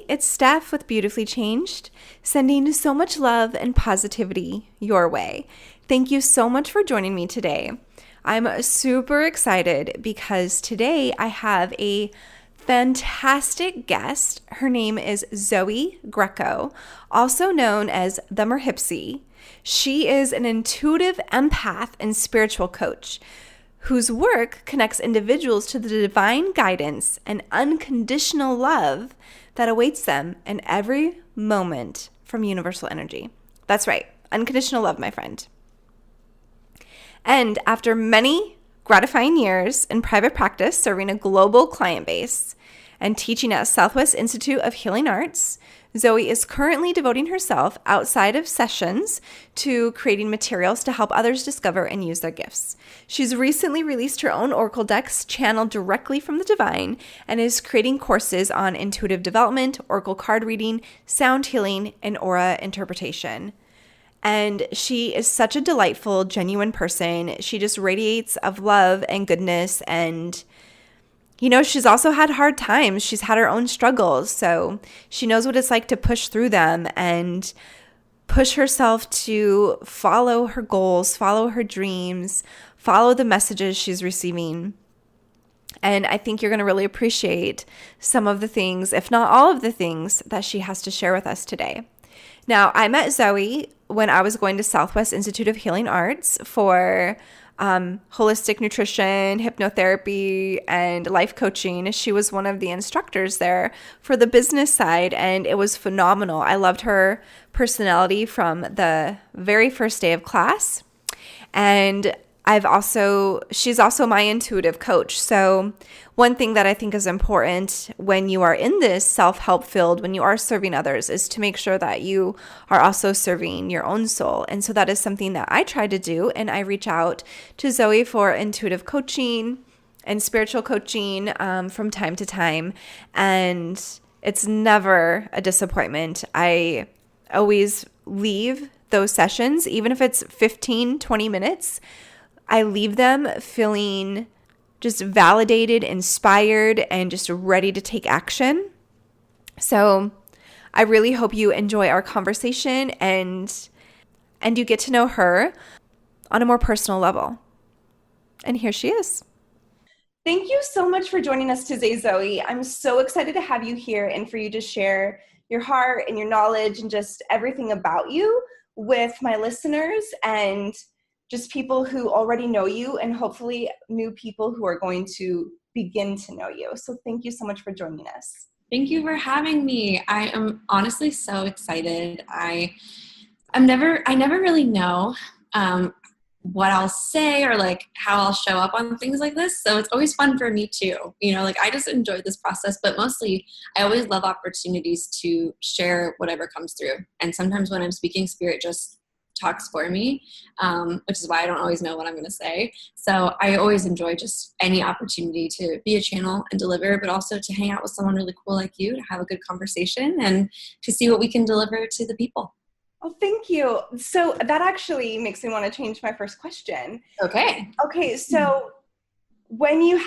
it's Steph with Beautifully Changed, sending so much love and positivity your way. Thank you so much for joining me today. I'm super excited because today I have a fantastic guest. Her name is Zoey Greco, also known as the Merhipsy. She is an intuitive empath and spiritual coach whose work connects individuals to the divine guidance and unconditional love that awaits them in every moment from universal energy. That's right, unconditional love, my friend. And after many gratifying years in private practice, serving a global client base and teaching at Southwest Institute of Healing Arts, Zoey is currently devoting herself outside of sessions to creating materials to help others discover and use their gifts. She's recently released her own oracle decks channeled directly from the divine and is creating courses on intuitive development, oracle card reading, sound healing, and aura interpretation. And she is such a delightful, genuine person. She just radiates of love and goodness. And, you know, she's also had hard times. She's had her own struggles. So she knows what it's like to push through them and push herself to follow her goals, follow her dreams, follow the messages she's receiving. And I think you're going to really appreciate some of the things, if not all of the things, that she has to share with us today. Now, I met Zoey when I was going to Southwest Institute of Healing Arts for holistic nutrition, hypnotherapy, and life coaching. She was one of the instructors there for the business side, and it was phenomenal. I loved her personality from the very first day of class. And she's also my intuitive coach. So one thing that I think is important when you are in this self-help field, when you are serving others, is to make sure that you are also serving your own soul. And so that is something that I try to do. And I reach out to Zoey for intuitive coaching and spiritual coaching from time to time. And it's never a disappointment. I always leave those sessions, even if it's 15, 20 minutes, I leave them feeling just validated, inspired, and just ready to take action. So I really hope you enjoy our conversation and you get to know her on a more personal level. And here she is. Thank you so much for joining us today, Zoey. I'm so excited to have you here and for you to share your heart and your knowledge and just everything about you with my listeners and just people who already know you and hopefully new people who are going to begin to know you. So thank you so much for joining us. Thank you for having me. I am honestly so excited. I never really know what I'll say or like how I'll show up on things like this. So it's always fun for me too. You know, like I just enjoy this process, but mostly I always love opportunities to share whatever comes through. And sometimes when I'm speaking, spirit just talks for me, which is why I don't always know what I'm going to say. So I always enjoy just any opportunity to be a channel and deliver, but also to hang out with someone really cool like you, to have a good conversation and to see what we can deliver to the people. Oh, thank you. So that actually makes me want to change my first question. Okay. So when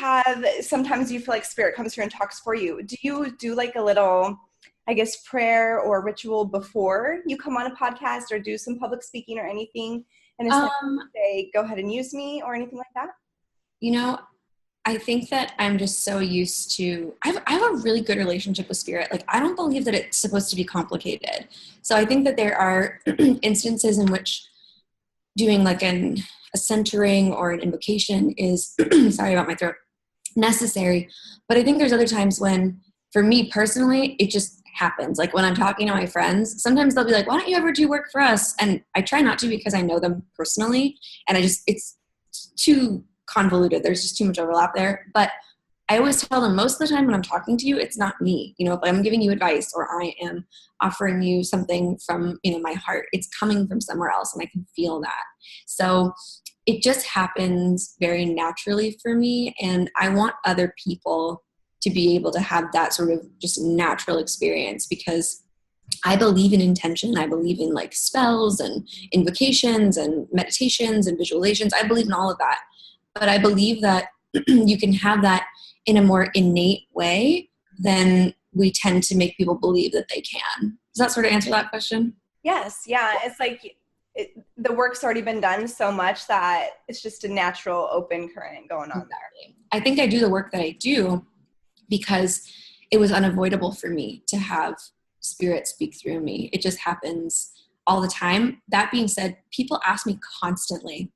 sometimes you feel like spirit comes through and talks for you, do you do like a little, I guess, prayer or ritual before you come on a podcast or do some public speaking or anything? And it's say, go ahead and use me or anything like that? You know, I think that I'm just so used to, I have a really good relationship with spirit. Like, I don't believe that it's supposed to be complicated. So I think that there are instances in which doing like a centering or an invocation is, sorry about my throat, necessary. But I think there's other times when, for me personally, it just happens. Like when I'm talking to my friends, sometimes they'll be like, why don't you ever do work for us? And I try not to because I know them personally. And it's too convoluted. There's just too much overlap there. But I always tell them most of the time when I'm talking to you, it's not me. You know, if I'm giving you advice or I am offering you something from, you know, my heart, it's coming from somewhere else and I can feel that. So it just happens very naturally for me. And I want other people to be able to have that sort of just natural experience because I believe in intention. I believe in like spells and invocations and meditations and visualizations. I believe in all of that. But I believe that you can have that in a more innate way than we tend to make people believe that they can. Does that sort of answer that question? Yes. Yeah. It's like the work's already been done so much that it's just a natural open current going on there. I think I do the work that I do because it was unavoidable for me to have spirit speak through me. It just happens all the time. That being said, people ask me constantly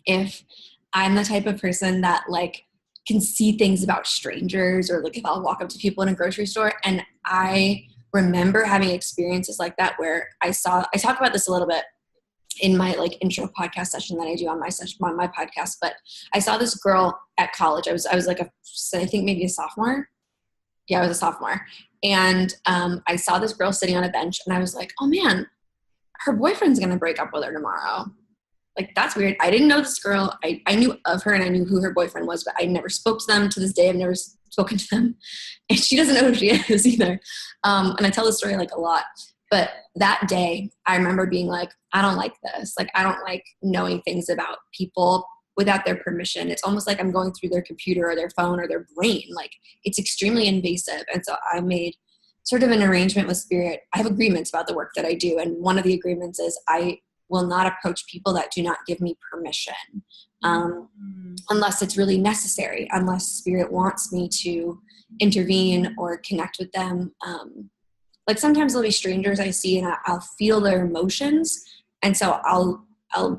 if I'm the type of person that like can see things about strangers, or like if I'll walk up to people in a grocery store. And I remember having experiences like that where I talk about this a little bit in my like intro podcast session that I do on my podcast, but I saw this girl at college. I was like I think maybe a sophomore. Yeah, I was a sophomore. And I saw this girl sitting on a bench, and I was like, oh man, her boyfriend's going to break up with her tomorrow. Like, that's weird. I didn't know this girl. I knew of her and I knew who her boyfriend was, but I never spoke to them. To this day, I've never spoken to them. And she doesn't know who she is either. And I tell this story like a lot. But that day, I remember being like, I don't like this. Like, I don't like knowing things about people without their permission. It's almost like I'm going through their computer or their phone or their brain. Like, it's extremely invasive. And so I made sort of an arrangement with spirit. I have agreements about the work that I do. And one of the agreements is I will not approach people that do not give me permission, unless it's really necessary, unless spirit wants me to intervene or connect with them. Like sometimes there'll be strangers I see and I'll feel their emotions. And so I'll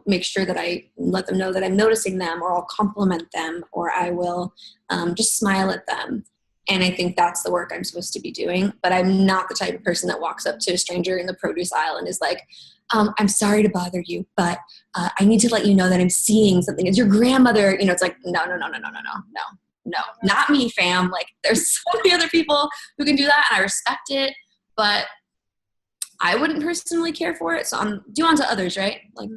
make sure that I let them know that I'm noticing them, or I'll compliment them, or I will just smile at them. And I think that's the work I'm supposed to be doing. But I'm not the type of person that walks up to a stranger in the produce aisle and is like, I'm sorry to bother you, but I need to let you know that I'm seeing something. It's your grandmother. You know, it's like, no, not me, fam. Like, there's so many other people who can do that, and I respect it, but I wouldn't personally care for it. So do unto others, right? Like,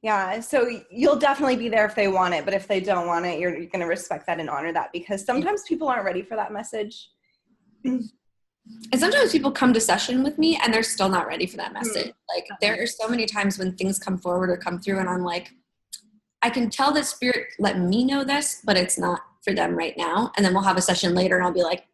yeah. So you'll definitely be there if they want it, but if they don't want it, you're going to respect that and honor that, because sometimes people aren't ready for that message. And sometimes people come to session with me and they're still not ready for that message. Like, there are so many times when things come forward or come through and I'm like, I can tell that spirit let me know this, but it's not for them right now. And then we'll have a session later and I'll be like,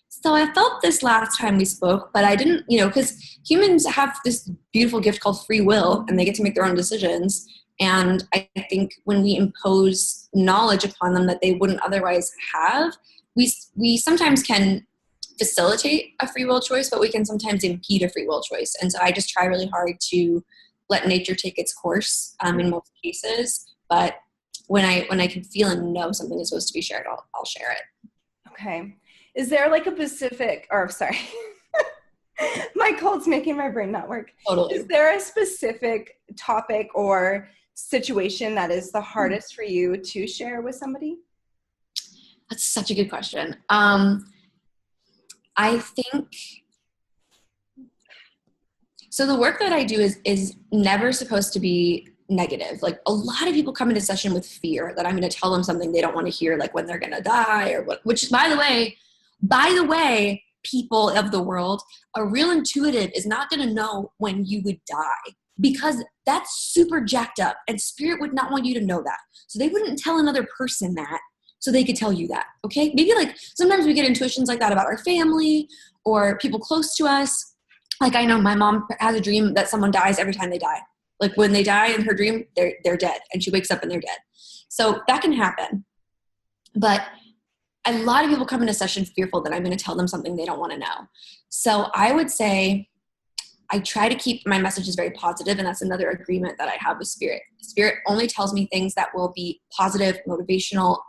so I felt this last time we spoke, but I didn't, because humans have this beautiful gift called free will, and they get to make their own decisions. And I think when we impose knowledge upon them that they wouldn't otherwise have, we sometimes can facilitate a free will choice, but we can sometimes impede a free will choice. And so I just try really hard to let nature take its course in most cases. But when I can feel and know something is supposed to be shared, I'll share it. Okay. Is there like a specific, my cold's making my brain not work. Totally. Is there a specific topic or situation that is the hardest for you to share with somebody? That's such a good question. I think, so the work that I do is never supposed to be negative. Like, a lot of people come into session with fear that I'm going to tell them something they don't want to hear, like when they're going to die or what, which, by the way, people of the world, a real intuitive is not going to know when you would die, because that's super jacked up and spirit would not want you to know that. So they wouldn't tell another person that so they could tell you that. Okay. Maybe like sometimes we get intuitions like that about our family or people close to us. Like, I know my mom has a dream that someone dies every time they die. Like, when they die in her dream, they're dead, and she wakes up and they're dead. So that can happen. But a lot of people come into session fearful that I'm going to tell them something they don't want to know. So I would say I try to keep my messages very positive, and that's another agreement that I have with spirit. Spirit only tells me things that will be positive, motivational,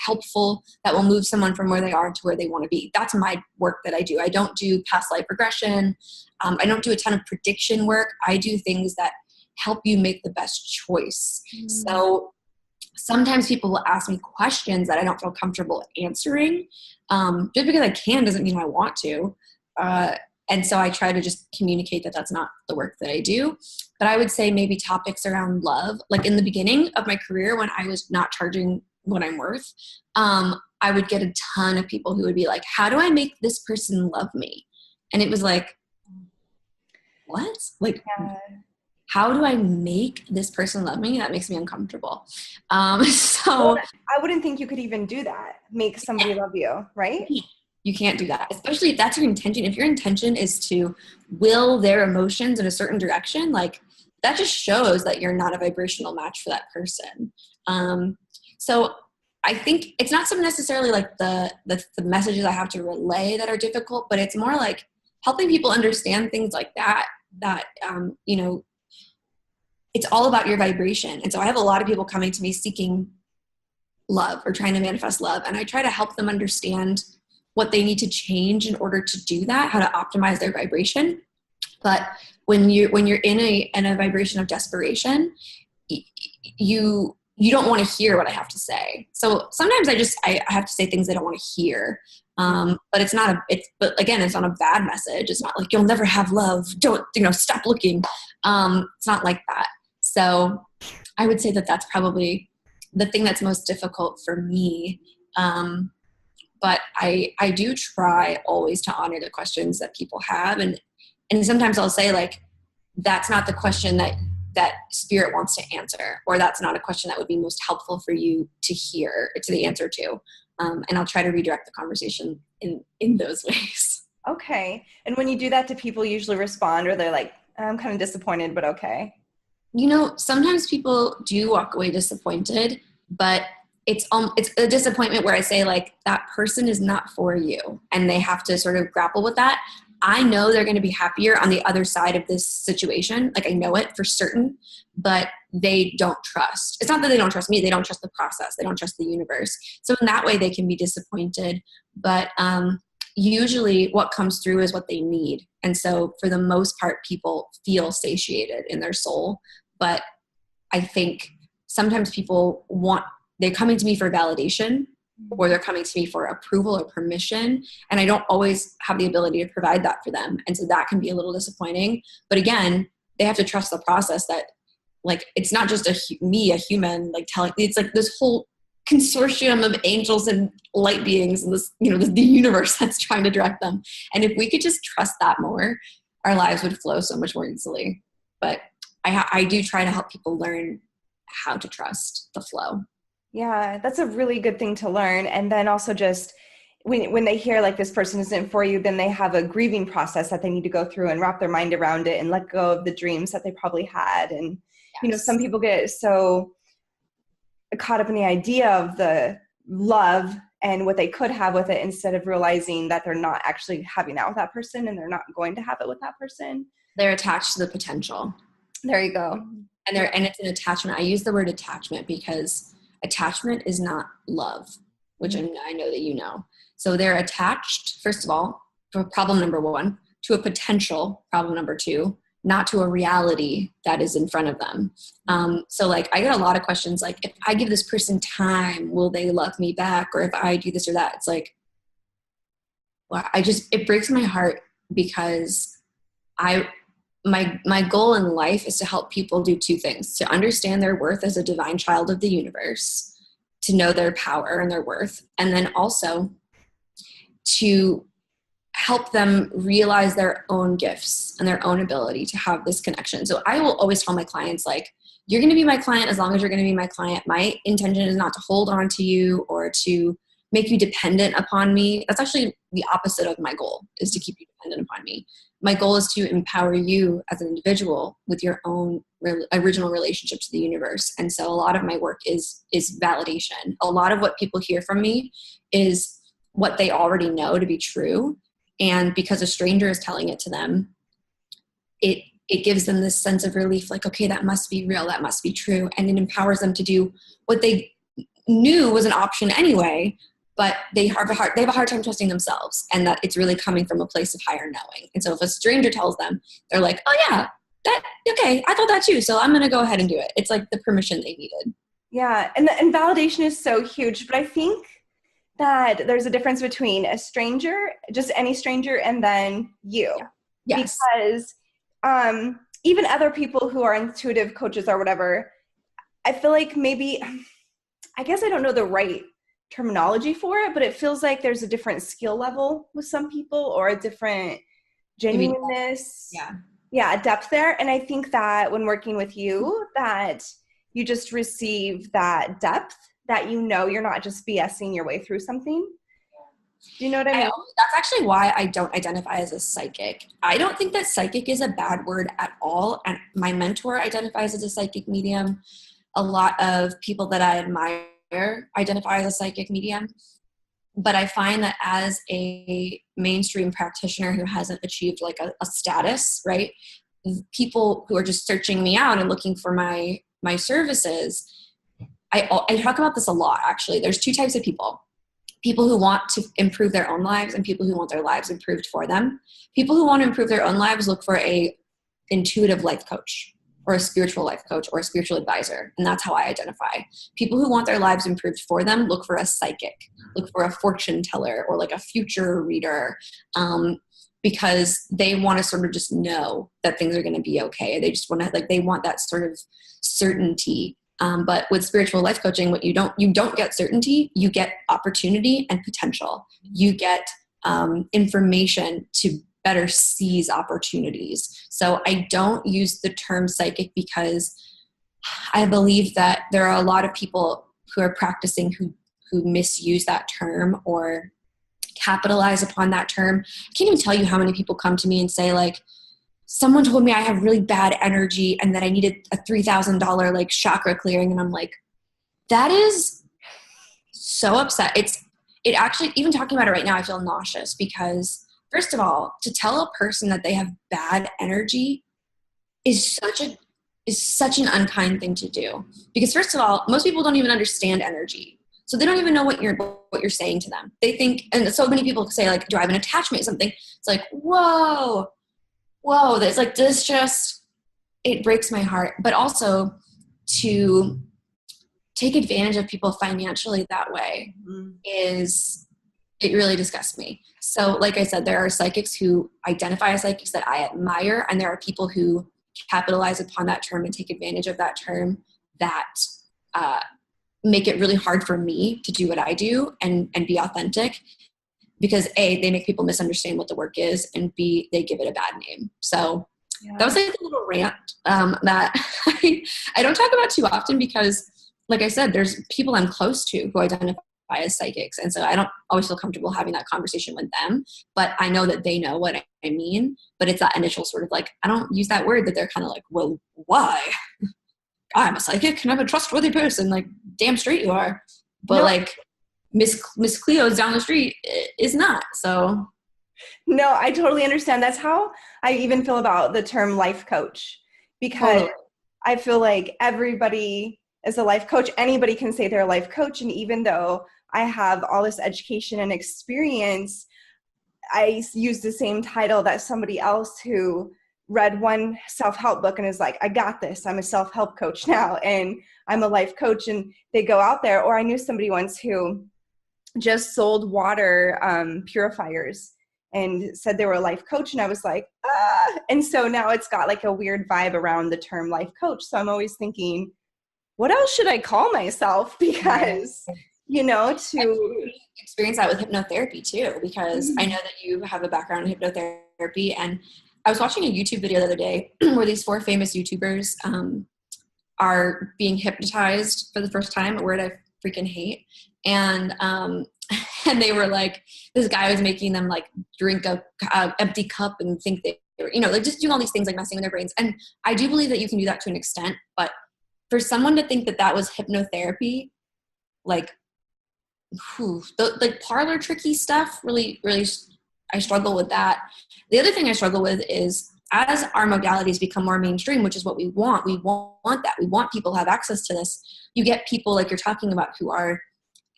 helpful, that will move someone from where they are to where they want to be. That's my work that I do. I don't do past life regression. I don't do a ton of prediction work. I do things that help you make the best choice. So sometimes people will ask me questions that I don't feel comfortable answering. Just because I can doesn't mean I want to. And so I try to just communicate that that's not the work that I do. But I would say maybe topics around love. Like, in the beginning of my career, when I was not charging what I'm worth, I would get a ton of people who would be like, how do I make this person love me? And it was like, what? Like, how do I make this person love me? That makes me uncomfortable. So I wouldn't think you could even do that. Make somebody love you, right? You can't do that, especially if that's your intention. If your intention is to will their emotions in a certain direction, like that just shows that you're not a vibrational match for that person. So I think it's not so necessarily like the messages I have to relay that are difficult, but it's more like helping people understand things like that, you know, it's all about your vibration. And so I have a lot of people coming to me seeking love or trying to manifest love. And I try to help them understand what they need to change in order to do that, how to optimize their vibration. But when you're in a vibration of desperation, you don't want to hear what I have to say. So sometimes I have to say things I don't want to hear. But it's not but again, it's not a bad message. It's not like you'll never have love. Don't, stop looking. It's not like that. So I would say that that's probably the thing that's most difficult for me. But I do try always to honor the questions that people have. And sometimes I'll say like, that's not the question that spirit wants to answer, or that's not a question that would be most helpful for you to hear, to the answer to. And I'll try to redirect the conversation in those ways. Okay. And when you do that, do people usually respond, or they're like, I'm kind of disappointed, but okay? Sometimes people do walk away disappointed, but it's a disappointment where I say like, that person is not for you, and they have to sort of grapple with that. I know they're going to be happier on the other side of this situation. Like I know it for certain, but they don't trust. It's not that they don't trust me. They don't trust the process. They don't trust the universe. So in that way they can be disappointed, but usually what comes through is what they need. And so for the most part, people feel satiated in their soul. But I think sometimes they're coming to me for validation, or they're coming to me for approval or permission. And I don't always have the ability to provide that for them. And so that can be a little disappointing. But again, they have to trust the process, that like, it's not just a human, like telling, it's like this whole consortium of angels and light beings and this, the universe that's trying to direct them. And if we could just trust that more, our lives would flow so much more easily. But I do try to help people learn how to trust the flow. Yeah, that's a really good thing to learn. And then also just when they hear like this person isn't for you, then they have a grieving process that they need to go through and wrap their mind around it and let go of the dreams that they probably had. And, Yes. Some people get so caught up in the idea of the love and what they could have with it, instead of realizing that they're not actually having out with that person, and they're not going to have it with that person. They're attached to the potential. There you go. And it's an attachment. I use the word attachment because attachment is not love, which I know that you know. So they're attached, first of all, for problem number one, to a potential, problem number two, not to a reality that is in front of them. So like I get a lot of questions like, if I give this person time, will they love me back? Or if I do this or that, it's like, well, it breaks my heart, because my goal in life is to help people do two things: to understand their worth as a divine child of the universe, to know their power and their worth, and then also to help them realize their own gifts and their own ability to have this connection. So I will always tell my clients, like, you're going to be my client as long as you're going to be my client. My intention is not to hold on to you or to make you dependent upon me. That's actually the opposite of my goal, is to keep you dependent upon me. My goal is to empower you as an individual with your own original relationship to the universe. And so a lot of my work is validation. A lot of what people hear from me is what they already know to be true. And because a stranger is telling it to them, it gives them this sense of relief, like, okay, that must be real, that must be true. And it empowers them to do what they knew was an option anyway, but they have a hard time trusting themselves, and that it's really coming from a place of higher knowing. And so if a stranger tells them, they're like, oh yeah, okay, I thought that too, so I'm going to go ahead and do it. It's like the permission they needed. Yeah. And validation is so huge, but I think that there's a difference between a stranger, just any stranger, and then you. Yeah. Yes. Because even other people who are intuitive coaches or whatever, I feel like maybe, I guess I don't know the right terminology for it, but it feels like there's a different skill level with some people, or a different genuineness. Yeah, depth there. And I think that when working with you, that you just receive that depth, that you're not just BSing your way through something. Do you know what I mean? That's actually why I don't identify as a psychic. I don't think that psychic is a bad word at all. And my mentor identifies as a psychic medium. A lot of people that I admire identify as a psychic medium. But I find that as a mainstream practitioner who hasn't achieved like a status, right? People who are just searching me out and looking for my services. I talk about this a lot, actually. There's two types of people. People who want to improve their own lives and people who want their lives improved for them. People who want to improve their own lives look for a intuitive life coach or a spiritual life coach or a spiritual advisor. And that's how I identify. People who want their lives improved for them look for a psychic, look for a fortune teller or like a future reader, because they want to sort of just know that things are going to be okay. They just want to, like, they want that sort of certainty. But with spiritual life coaching, what you don't get certainty, you get opportunity and potential. You get information to better seize opportunities. So I don't use the term psychic because I believe that there are a lot of people who are practicing who misuse that term or capitalize upon that term. I can't even tell you how many people come to me and say, like, someone told me I have really bad energy and that I needed a $3,000 like chakra clearing. And I'm like, that is so upset. It actually, even talking about it right now, I feel nauseous because, first of all, to tell a person that they have bad energy is such an unkind thing to do. Because first of all, most people don't even understand energy. So they don't even know what you're saying to them. They think, and so many people say, like, do I have an attachment to something? It's like, whoa, that's like, this just, it breaks my heart. But also to take advantage of people financially that way it really disgusts me. So like I said, there are psychics who identify as psychics that I admire, and there are people who capitalize upon that term and take advantage of that term that make it really hard for me to do what I do and be authentic, because A, they make people misunderstand what the work is, and B, they give it a bad name. So that was like a little rant that I don't talk about too often because, like I said, there's people I'm close to who identify as psychics. And so I don't always feel comfortable having that conversation with them, but I know that they know what I mean. But it's that initial sort of like, I don't use that word, that they're kind of like, well, why? I'm a psychic and I'm a trustworthy person. Like, damn straight you are. But like Miss Cleo's down the street is not. So no, I totally understand. That's how I even feel about the term life coach, because I feel like everybody is a life coach. Anybody can say they're a life coach. And even though I have all this education and experience, I use the same title that somebody else who read one self-help book and is like, I got this. I'm a self-help coach now, and I'm a life coach. And they go out there. Or I knew somebody once who just sold water purifiers and said they were a life coach. And I was like, ah. And so now it's got like a weird vibe around the term life coach. So I'm always thinking, what else should I call myself? Because, you know, to experience that with hypnotherapy too, because I know that you have a background in hypnotherapy. And I was watching a YouTube video the other day where these 4 famous YouTubers are being hypnotized for the first time, a word I freaking hate. And they were like, this guy was making them like drink a empty cup and think they were, you know, they're just doing all these things, like messing with their brains. And I do believe that you can do that to an extent, but for someone to think that that was hypnotherapy, like, like parlor tricky stuff, really, I struggle with that. The other thing I struggle with is, as our modalities become more mainstream, which is what we want that. We want people to have access to this. You get people like you're talking about who are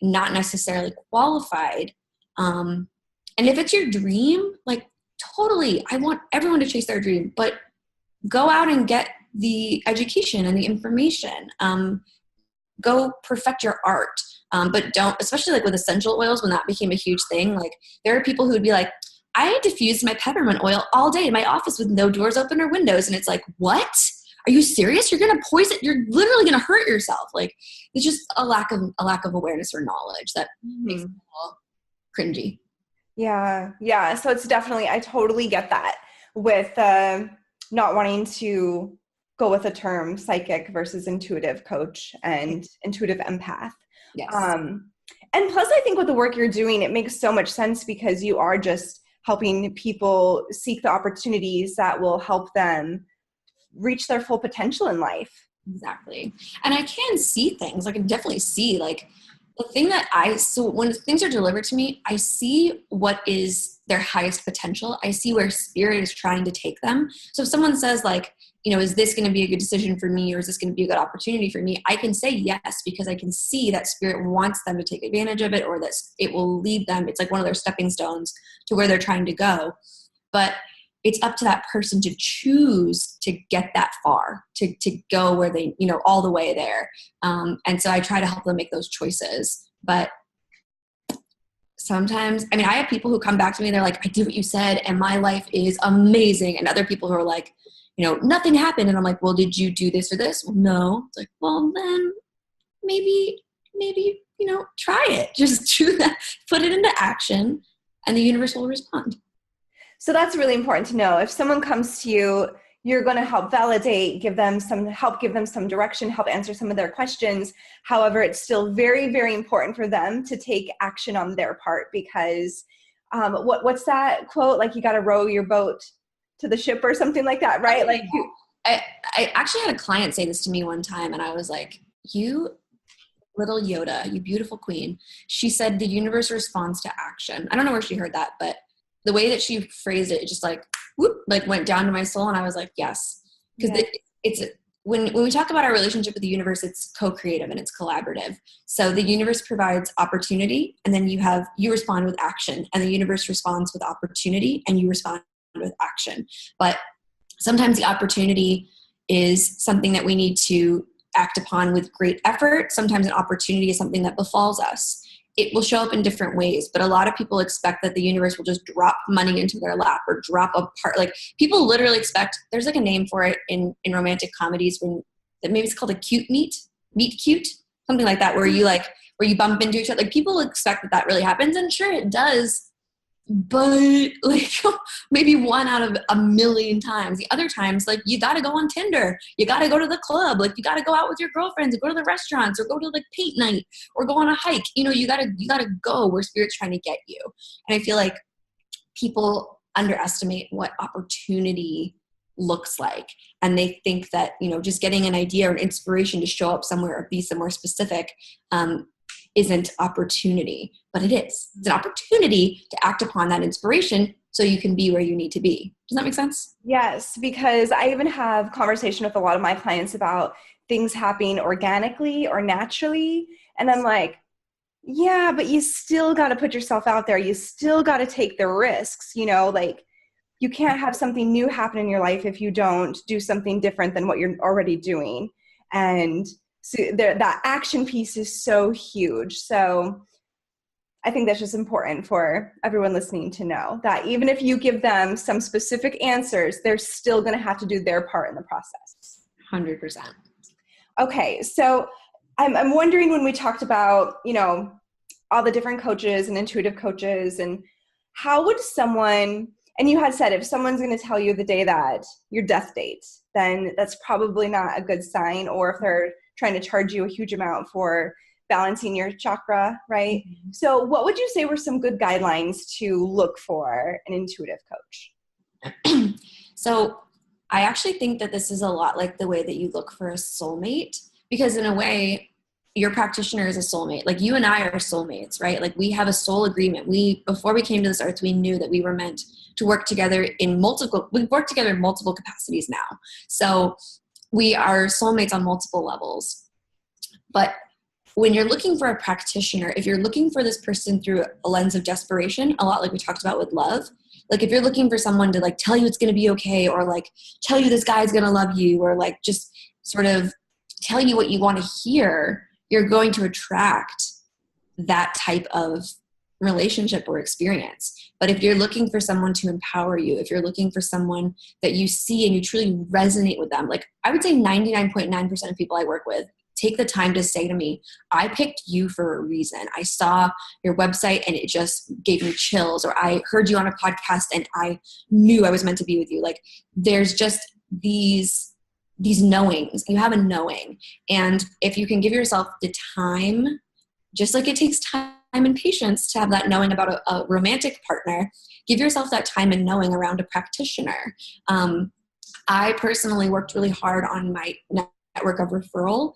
not necessarily qualified. And if it's your dream, like, totally, I want everyone to chase their dream, but go out and get the education and the information. Go perfect your art. But don't, especially like with essential oils, when that became a huge thing, like there are people who would be like, I diffused my peppermint oil all day in my office with no doors open or windows. And it's like, what? Are you serious? You're going to poison, you're literally going to hurt yourself. Like, it's just a lack of awareness or knowledge that makes it a little cringy. Yeah. Yeah. So it's definitely, I totally get that with not wanting to go with a term psychic versus intuitive coach and intuitive empath. Yes. And plus, I think with the work you're doing, it makes so much sense because you are just helping people seek the opportunities that will help them reach their full potential in life. Exactly. And I can see things. I can definitely see like the thing that so when things are delivered to me, I see what is their highest potential. I see where spirit is trying to take them. So if someone says like, is this going to be a good decision for me? Or is this going to be a good opportunity for me? I can say yes, because I can see that spirit wants them to take advantage of it, or that it will lead them. It's like one of their stepping stones to where they're trying to go. But it's up to that person to choose to get that far, to go where they, all the way there. And so I try to help them make those choices. But sometimes, I have people who come back to me, they're like, I did what you said and my life is amazing. And other people who are like, nothing happened. And I'm like, well, did you do this or this? Well, no. It's like, well, then maybe, try it. Just do that, put it into action, and the universe will respond. So that's really important to know. If someone comes to you, you're going to help validate, give them some direction, help answer some of their questions. However, it's still very, very important for them to take action on their part, because what's that quote? Like, you got to row your boat to the ship or something like that, right? Like, I actually had a client say this to me one time, and I was like, you little Yoda, you beautiful queen. She said the universe responds to action. I don't know where she heard that, but the way that she phrased it, just like, whoop, like went down to my soul. And I was like, yes. Because it's when we talk about our relationship with the universe, it's co-creative and it's collaborative. So the universe provides opportunity, and then you respond with action, and the universe responds with opportunity, and you respond with action. But sometimes the opportunity is something that we need to act upon with great effort. Sometimes an opportunity is something that befalls us. It will show up in different ways, but a lot of people expect that the universe will just drop money into their lap or drop a part. Like, people literally expect, there's like a name for it in romantic comedies, maybe it's called a meet cute, something like that, where you bump into each other. Like, people expect that really happens, and sure it does, but like maybe one out of a million times. The other times, like, you got to go on Tinder, you got to go to the club, like you got to go out with your girlfriends, go to the restaurants, or go to like paint night, or go on a hike. You got to go where spirit's trying to get you. And I feel like people underestimate what opportunity looks like, and they think that just getting an idea or an inspiration to show up somewhere or be somewhere specific isn't opportunity, but it is. It's an opportunity to act upon that inspiration so you can be where you need to be. Does that make sense? Yes, because I even have conversation with a lot of my clients about things happening organically or naturally. And I'm like, yeah, but you still got to put yourself out there. You still got to take the risks, like, you can't have something new happen in your life if you don't do something different than what you're already doing. And so that action piece is so huge. So I think that's just important for everyone listening to know that even if you give them some specific answers, they're still going to have to do their part in the process. 100%. Okay. So I'm wondering, when we talked about, all the different coaches and intuitive coaches, and how would someone, and you had said if someone's going to tell you the day that your death date, then that's probably not a good sign, or if they're trying to charge you a huge amount for balancing your chakra, right? Mm-hmm. So what would you say were some good guidelines to look for an intuitive coach? So I actually think that this is a lot like the way that you look for a soulmate, because in a way, your practitioner is a soulmate. Like, you and I are soulmates, right? Like, we have a soul agreement. Before we came to this earth, we knew that we were meant to work together we've worked together in multiple capacities now. So we are soulmates on multiple levels. But when you're looking for a practitioner, if you're looking for this person through a lens of desperation, a lot like we talked about with love, like if you're looking for someone to like tell you it's going to be okay, or like tell you this guy's going to love you, or like just sort of tell you what you want to hear, you're going to attract that type of relationship or experience. But if you're looking for someone to empower you, if you're looking for someone that you see and you truly resonate with them, like I would say 99.9% of people I work with take the time to say to me, I picked you for a reason. I saw your website and it just gave me chills, or I heard you on a podcast and I knew I was meant to be with you. Like there's just these knowings. You have a knowing. And if you can give yourself the time, just like it takes time and patience to have that knowing about a romantic partner. Give yourself that time and knowing around a practitioner. I personally worked really hard on my network of referral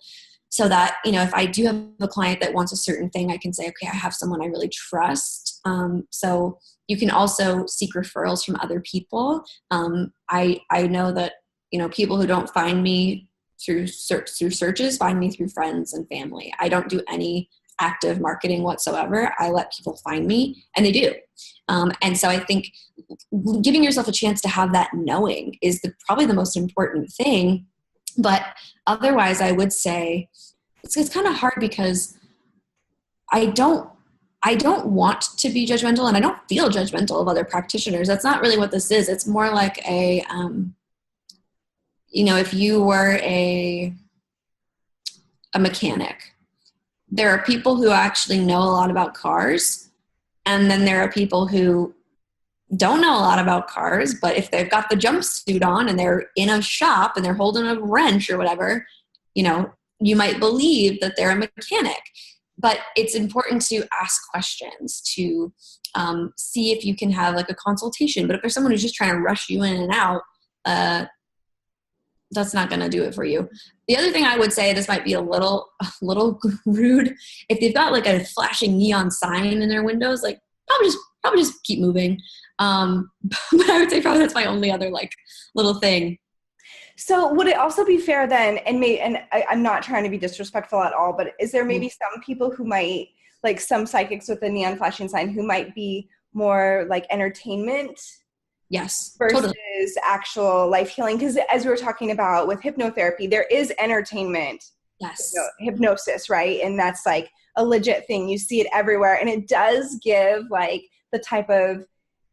so that, if I do have a client that wants a certain thing, I can say, okay, I have someone I really trust. So you can also seek referrals from other people. I know that, people who don't find me through searches find me through friends and family. I don't do any active marketing whatsoever. I let people find me, and they do. And so I think giving yourself a chance to have that knowing is probably the most important thing. But otherwise, I would say it's kind of hard because I don't want to be judgmental, and I don't feel judgmental of other practitioners. That's not really what this is. It's more like if you were a mechanic, there are people who actually know a lot about cars, and then there are people who don't know a lot about cars, but if they've got the jumpsuit on and they're in a shop and they're holding a wrench or whatever, you might believe that they're a mechanic. But it's important to ask questions, to see if you can have like a consultation. But if there's someone who's just trying to rush you in and out, that's not going to do it for you. The other thing I would say, this might be a little rude, if they've got like a flashing neon sign in their windows, like probably just keep moving. But I would say probably that's my only other like little thing. So would it also be fair then, and I'm not trying to be disrespectful at all, but is there maybe some people who might, like some psychics with the neon flashing sign, who might be more like entertainment? Yes. Versus totally. Actual life healing? Because as we were talking about with hypnotherapy, there is entertainment. Yes. Hypnosis, right? And that's like a legit thing. You see it everywhere. And it does give like the type of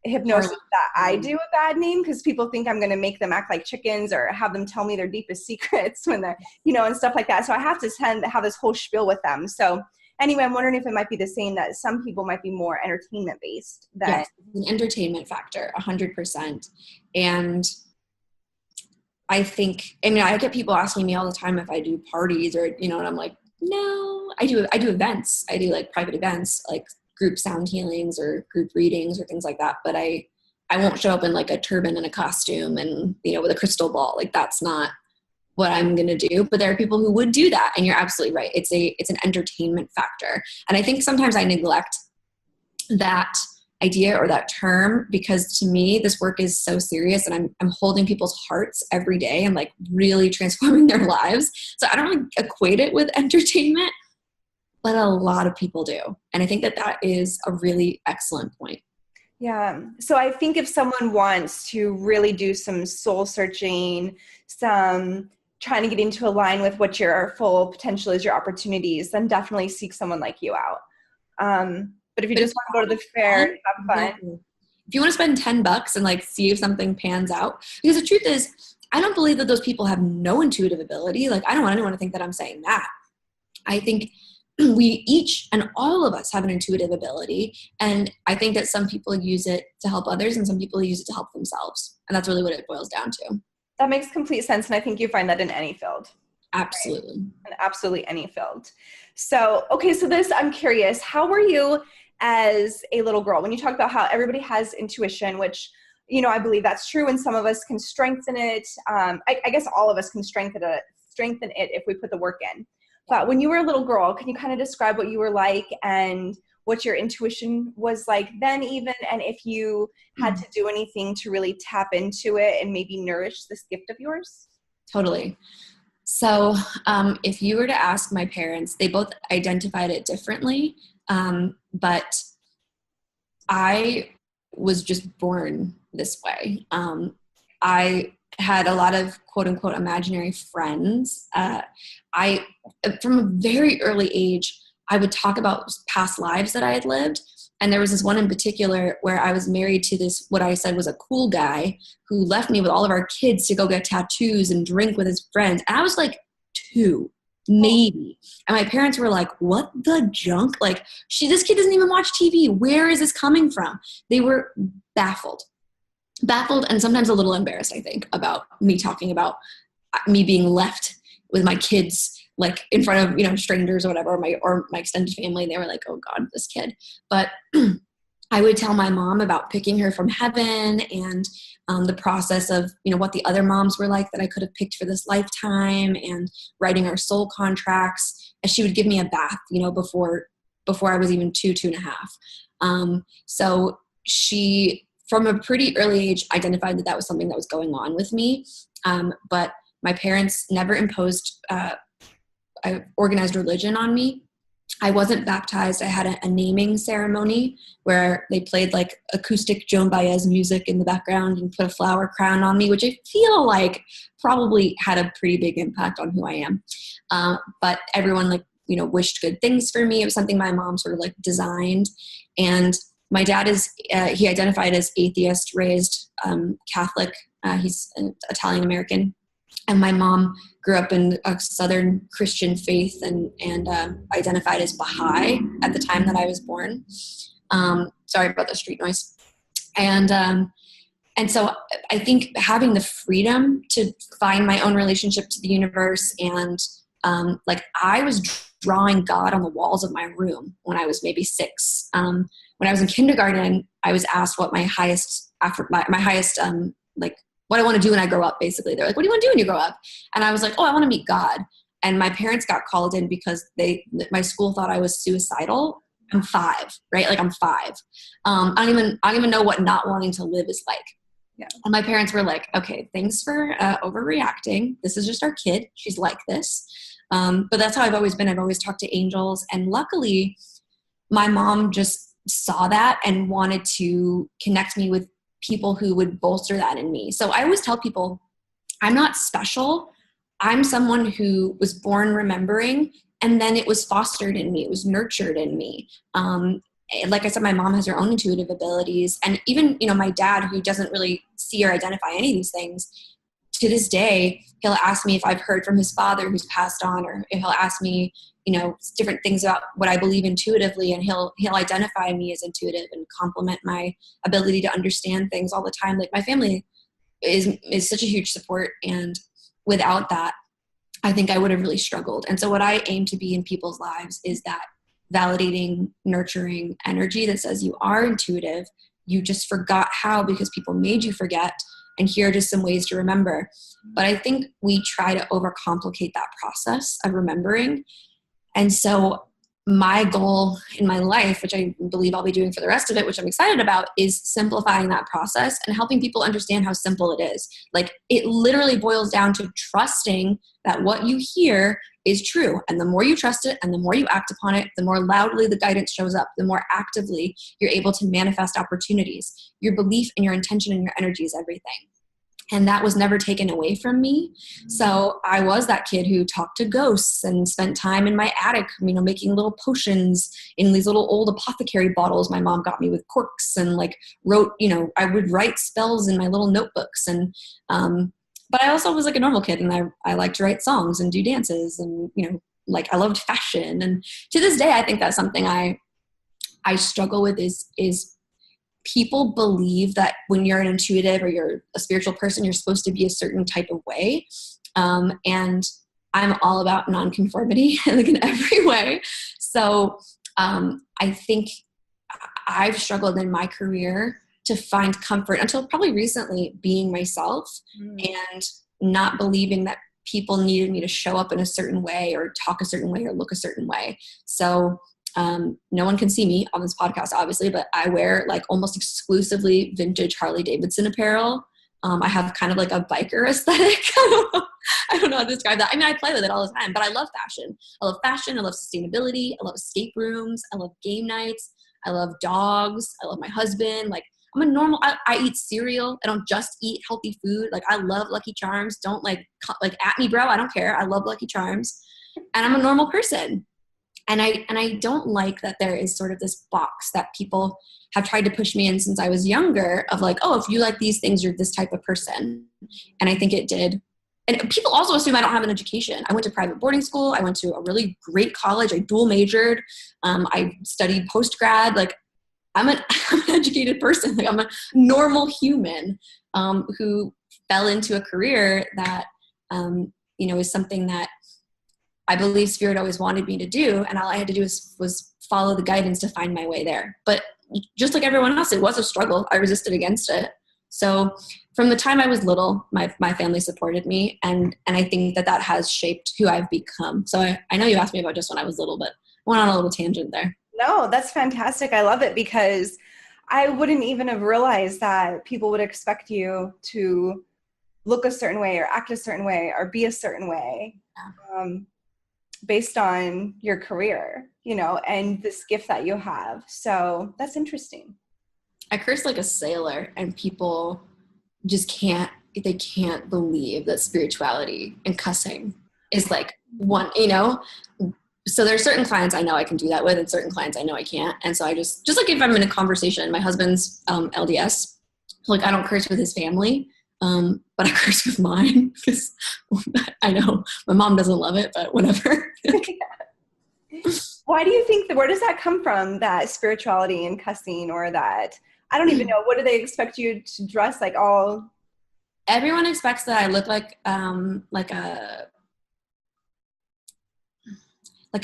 hypnosis that I do a bad name, because people think I'm going to make them act like chickens or have them tell me their deepest secrets when they're, and stuff like that. So I have to have this whole spiel with them. So anyway, I'm wondering if it might be the same, that some people might be more entertainment based. Yes, an entertainment factor, 100%. And I think, I get people asking me all the time if I do parties or, and I'm like, no, I do events. I do like private events, like group sound healings or group readings or things like that. But I won't show up in like a turban and a costume and, with a crystal ball. Like that's not what I'm going to do. But there are people who would do that. And you're absolutely right. It's an entertainment factor. And I think sometimes I neglect that idea or that term, because to me, this work is so serious and I'm holding people's hearts every day and like really transforming their lives. So I don't really equate it with entertainment, but a lot of people do. And I think that is a really excellent point. Yeah. So I think if someone wants to really do some soul searching, some trying to get into a line with what your full potential is, your opportunities, then definitely seek someone like you out. But if you just want to go to the fair, have fun. Exactly. If you want to spend $10 and like see if something pans out, because the truth is, I don't believe that those people have no intuitive ability. Like I don't want anyone to think that I'm saying that. I think we each and all of us have an intuitive ability. And I think that some people use it to help others and some people use it to help themselves. And that's really what it boils down to. That makes complete sense. And I think you find that in any field. Absolutely. Right? In absolutely any field. So, okay. So I'm curious, how were you as a little girl? When you talk about how everybody has intuition, which, I believe that's true. And some of us can strengthen it. I guess all of us can strengthen it if we put the work in. But when you were a little girl, can you kind of describe what you were like and what your intuition was like then even, and if you had to do anything to really tap into it and maybe nourish this gift of yours? Totally. So if you were to ask my parents, they both identified it differently, but I was just born this way. I had a lot of quote unquote imaginary friends. From a very early age, I would talk about past lives that I had lived. And there was this one in particular where I was married to this, what I said was a cool guy who left me with all of our kids to go get tattoos and drink with his friends. And I was like 2, maybe. And my parents were like, what the junk? Like, this kid doesn't even watch TV. Where is this coming from? They were baffled and sometimes a little embarrassed, I think, about me talking about me being left with my kids like in front of, you know, strangers or whatever, or my extended family. They were like, oh God, this kid. But I would tell my mom about picking her from heaven and the process of, you know, what the other moms were like that I could have picked for this lifetime, and writing our soul contracts. And she would give me a bath, you know, before I was even 2.5. So she, from a pretty early age, identified that was something that was going on with me. But my parents never imposed organized religion on me. I wasn't baptized. I had a naming ceremony where they played like acoustic Joan Baez music in the background and put a flower crown on me, which I feel like probably had a pretty big impact on who I am. But everyone, like, you know, wished good things for me. It was something my mom sort of like designed. And my dad is, he identified as atheist, raised Catholic. He's an Italian American. And my mom grew up in a Southern Christian faith and identified as Baha'i at the time that I was born. Sorry about the street noise. And so I think having the freedom to find my own relationship to the universe, and like I was drawing God on the walls of my room when I was maybe 6. When I was in kindergarten, I was asked what my highest like what I want to do when I grow up. Basically, they're like, what do you want to do when you grow up? And I was like, oh, I want to meet God. And my parents got called in because my school thought I was suicidal. I'm 5, right? Like I'm 5. I don't even know what not wanting to live is like. Yeah. And my parents were like, okay, thanks for overreacting. This is just our kid. She's like this. But that's how I've always been. I've always talked to angels. And luckily, my mom just saw that and wanted to connect me with people who would bolster that in me. So I always tell people, I'm not special. I'm someone who was born remembering, and then it was fostered in me. It was nurtured in me. Like I said, my mom has her own intuitive abilities. And even, you know, my dad, who doesn't really see or identify any of these things, to this day, he'll ask me if I've heard from his father who's passed on, or if he'll ask me, you know, different things about what I believe intuitively, and he'll identify me as intuitive and compliment my ability to understand things all the time. Like my family is such a huge support, and without that, I think I would have really struggled. And so what I aim to be in people's lives is that validating, nurturing energy that says you are intuitive. You just forgot how because people made you forget. And here are just some ways to remember. But I think we try to overcomplicate that process of remembering. And so my goal in my life, which I believe I'll be doing for the rest of it, which I'm excited about, is simplifying that process and helping people understand how simple it is. Like it literally boils down to trusting that what you hear is true. And the more you trust it and the more you act upon it, the more loudly the guidance shows up, the more actively you're able to manifest opportunities. Your belief and your intention and your energy is everything. And that was never taken away from me. So I was that kid who talked to ghosts and spent time in my attic, you know, making little potions in these little old apothecary bottles my mom got me with corks, and like wrote, you know, I would write spells in my little notebooks. And, but I also was like a normal kid, and I liked to write songs and do dances, and, you know, like I loved fashion. And to this day, I think that's something I struggle with is people believe that when you're an intuitive or you're a spiritual person, you're supposed to be a certain type of way. And I'm all about nonconformity, like in every way. So I think I've struggled in my career to find comfort until probably recently being myself and not believing that people needed me to show up in a certain way or talk a certain way or look a certain way. So no one can see me on this podcast, obviously, but I wear like almost exclusively vintage Harley Davidson apparel. I have kind of like a biker aesthetic. I don't know how to describe that. I mean, I play with it all the time, but I love fashion. I love fashion. I love sustainability. I love escape rooms. I love game nights. I love dogs. I love my husband. Like I'm a normal, I eat cereal. I don't just eat healthy food. Like I love Lucky Charms. Don't like at me, bro. I don't care. I love Lucky Charms, and I'm a normal person. And I don't like that there is sort of this box that people have tried to push me in since I was younger of like, oh, if you like these things, you're this type of person. And I think it did. And people also assume I don't have an education. I went to private boarding school. I went to a really great college. I dual majored. I studied post-grad. Like I'm an educated person. Like I'm a normal human who fell into a career that, you know, is something that I believe spirit always wanted me to do. And all I had to do was follow the guidance to find my way there. But just like everyone else, it was a struggle. I resisted against it. So from the time I was little, my family supported me. And I think that has shaped who I've become. So I know you asked me about just when I was little, but I went on a little tangent there. No, that's fantastic. I love it, because I wouldn't even have realized that people would expect you to look a certain way or act a certain way or be a certain way, based on your career, and this gift that you have. So that's interesting. I curse like a sailor, and people just can't believe that spirituality and cussing is like one, so there's certain clients I know I can do that with, and certain clients I know I can't. And so I just like if I'm in a conversation, my husband's LDS, like I don't curse with his family, but I curse with mine, because I know my mom doesn't love it, but whatever. Why do you think where does that come from, that spirituality and cussing, or that, I don't even know, what do they expect you to dress like all? Everyone expects that I look like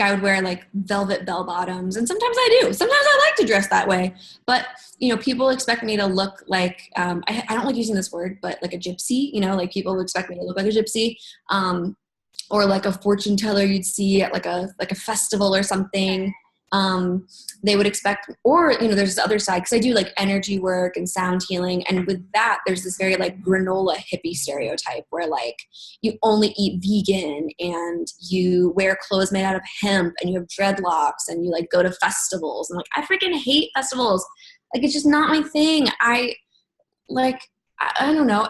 I would wear like velvet bell bottoms, and sometimes I do. Sometimes I like to dress that way, but people expect me to look like I don't like using this word, but like a gypsy. Like people expect me to look like a gypsy, or like a fortune teller you'd see at like a festival or something. They would expect, or there's this other side, because I do like energy work and sound healing, and with that there's this very like granola hippie stereotype where like you only eat vegan and you wear clothes made out of hemp and you have dreadlocks and you like go to festivals, and like I freaking hate festivals. Like it's just not my thing. I don't know,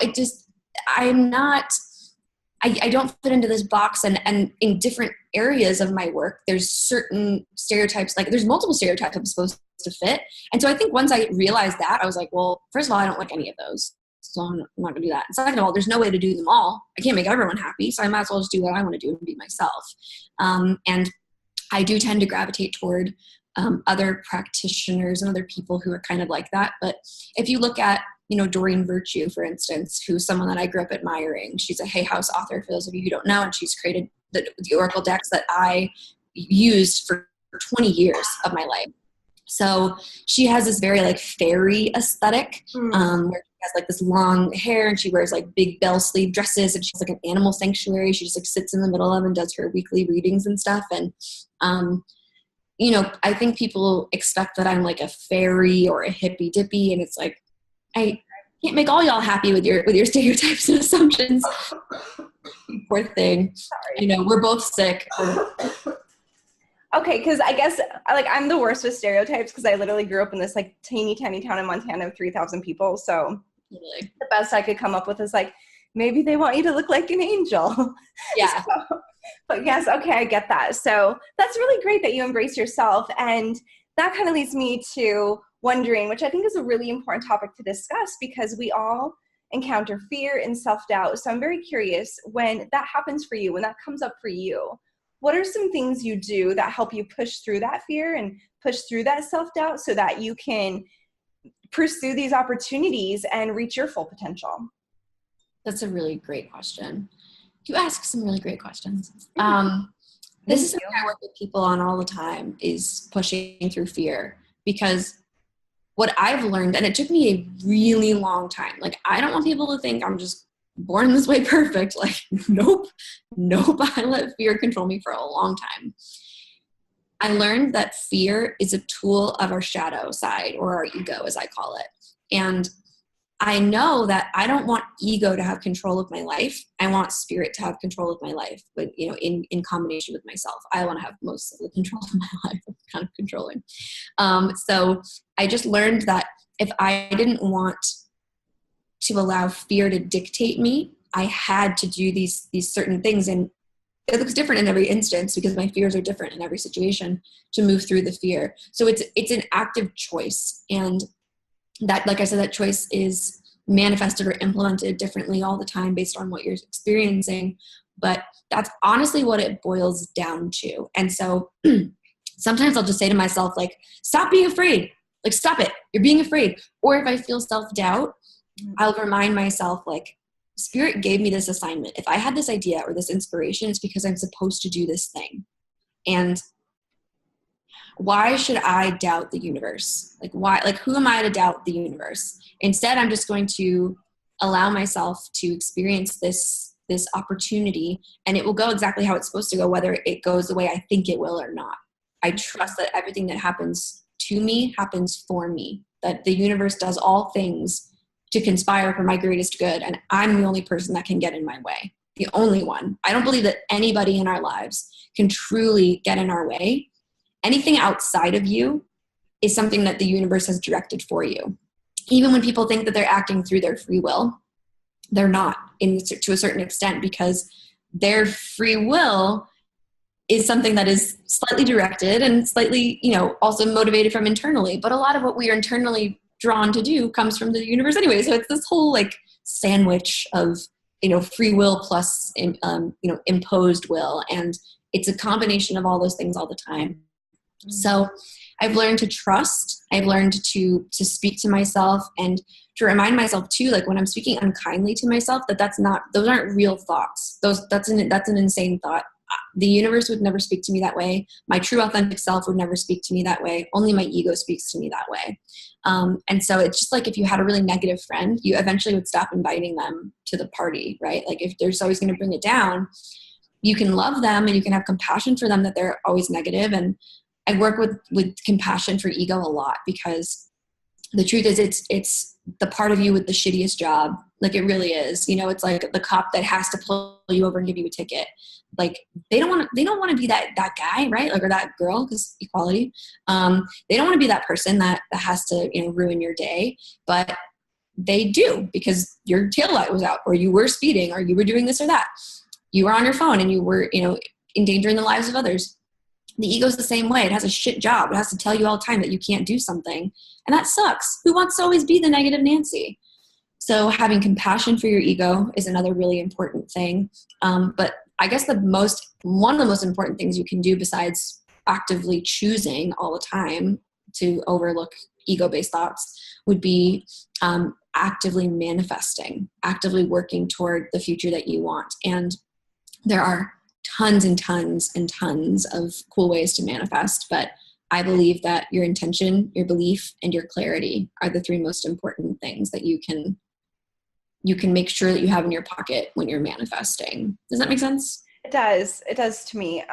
I don't fit into this box, and in different areas of my work, there's certain stereotypes, like there's multiple stereotypes I'm supposed to fit. And so I think once I realized that, I was like, well, first of all, I don't like any of those, so I'm not gonna do that. And second of all, there's no way to do them all. I can't make everyone happy, so I might as well just do what I want to do and be myself. And I do tend to gravitate toward other practitioners and other people who are kind of like that. But if you look at Doreen Virtue, for instance, who's someone that I grew up admiring. She's a Hay House author, for those of you who don't know, and she's created the Oracle decks that I used for 20 years of my life. So she has this very like fairy aesthetic, where she has like this long hair, and she wears like big bell sleeve dresses, and she's like an animal sanctuary. She just like sits in the middle of and does her weekly readings and stuff. And I think people expect that I'm like a fairy or a hippy dippy, and it's like, I can't make all y'all happy with your stereotypes and assumptions. Poor thing. Sorry. We're both sick. Okay, because I guess like I'm the worst with stereotypes, because I literally grew up in this like teeny tiny town in Montana of 3,000 people. So Really? The best I could come up with is like, maybe they want you to look like an angel. Yeah. But yes, okay, I get that. So that's really great that you embrace yourself. And that kind of leads me to wondering, which I think is a really important topic to discuss, because we all encounter fear and self-doubt. So I'm very curious, when that happens for you, when that comes up for you, what are some things you do that help you push through that fear and push through that self-doubt so that you can pursue these opportunities and reach your full potential? That's a really great question. You ask some really great questions. This is something I work with people on all the time, is pushing through fear, because what I've learned, and it took me a really long time, like I don't want people to think I'm just born this way perfect. Like, nope, I let fear control me for a long time. I learned that fear is a tool of our shadow side, or our ego, as I call it. And I know that I don't want ego to have control of my life. I want spirit to have control of my life, but in combination with myself. I want to have most of the control of my life. I'm kind of controlling. So I just learned that if I didn't want to allow fear to dictate me, I had to do these certain things. And it looks different in every instance, because my fears are different in every situation, to move through the fear. So it's an active choice. And that, like I said, that choice is manifested or implemented differently all the time based on what you're experiencing. But that's honestly what it boils down to. And so sometimes I'll just say to myself, like, stop being afraid. Like, stop it. You're being afraid. Or if I feel self-doubt, I'll remind myself, like, Spirit gave me this assignment. If I had this idea or this inspiration, it's because I'm supposed to do this thing. And why should I doubt the universe? Like, why, like, who am I to doubt the universe? Instead, I'm just going to allow myself to experience this opportunity, and it will go exactly how it's supposed to go, whether it goes the way I think it will or not. I trust that everything that happens to me happens for me, that the universe does all things to conspire for my greatest good, and I'm the only person that can get in my way. The only one. I don't believe that anybody in our lives can truly get in our way. Anything outside of you is something that the universe has directed for you. Even when people think that they're acting through their free will, they're not, to a certain extent, because their free will is something that is slightly directed and slightly, also motivated from internally. But a lot of what we are internally drawn to do comes from the universe anyway. So it's this whole like sandwich of, free will plus, imposed will. And it's a combination of all those things all the time. So I've learned to trust. I've learned to speak to myself and to remind myself too, like when I'm speaking unkindly to myself, those aren't real thoughts. That's an insane thought. The universe would never speak to me that way. My true authentic self would never speak to me that way. Only my ego speaks to me that way. And so it's just like if you had a really negative friend, you eventually would stop inviting them to the party, right? Like if they're always going to bring it down, you can love them and you can have compassion for them that they're always negative. And I work with compassion for ego a lot, because the truth is it's the part of you with the shittiest job. Like it really is, it's like the cop that has to pull you over and give you a ticket. Like they don't want to be that guy, right? Like, or that girl, because equality. They don't want to be that person that has to, ruin your day, but they do, because your taillight was out, or you were speeding, or you were doing this or that. You were on your phone and you were, endangering the lives of others. The ego's the same way. It has a shit job. It has to tell you all the time that you can't do something. And that sucks. Who wants to always be the negative Nancy? So having compassion for your ego is another really important thing. But I guess one of the most important things you can do, besides actively choosing all the time to overlook ego-based thoughts, would be actively manifesting, actively working toward the future that you want. And there are tons and tons and tons of cool ways to manifest, but I believe that your intention, your belief, and your clarity are the three most important things that you can make sure that you have in your pocket when you're manifesting. Does that make sense? It does. It does to me.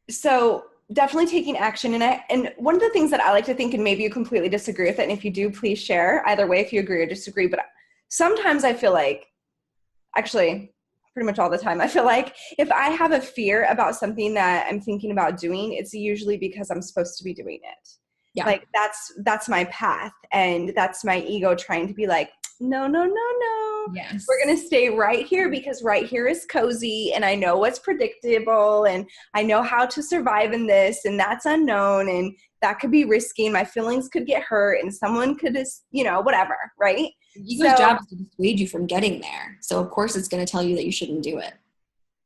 So definitely taking action. And one of the things that I like to think, and maybe you completely disagree with it, and if you do, please share either way if you agree or disagree. But sometimes I feel like, actually, pretty much all the time, I feel like if I have a fear about something that I'm thinking about doing, it's usually because I'm supposed to be doing it. Yeah. Like that's my path. And that's my ego trying to be like, no. Yes. We're going to stay right here because right here is cozy and I know what's predictable and I know how to survive in this, and that's unknown and that could be risky and my feelings could get hurt and someone could just, whatever, right? Ego's job is to dissuade you from getting there. So of course it's going to tell you that you shouldn't do it.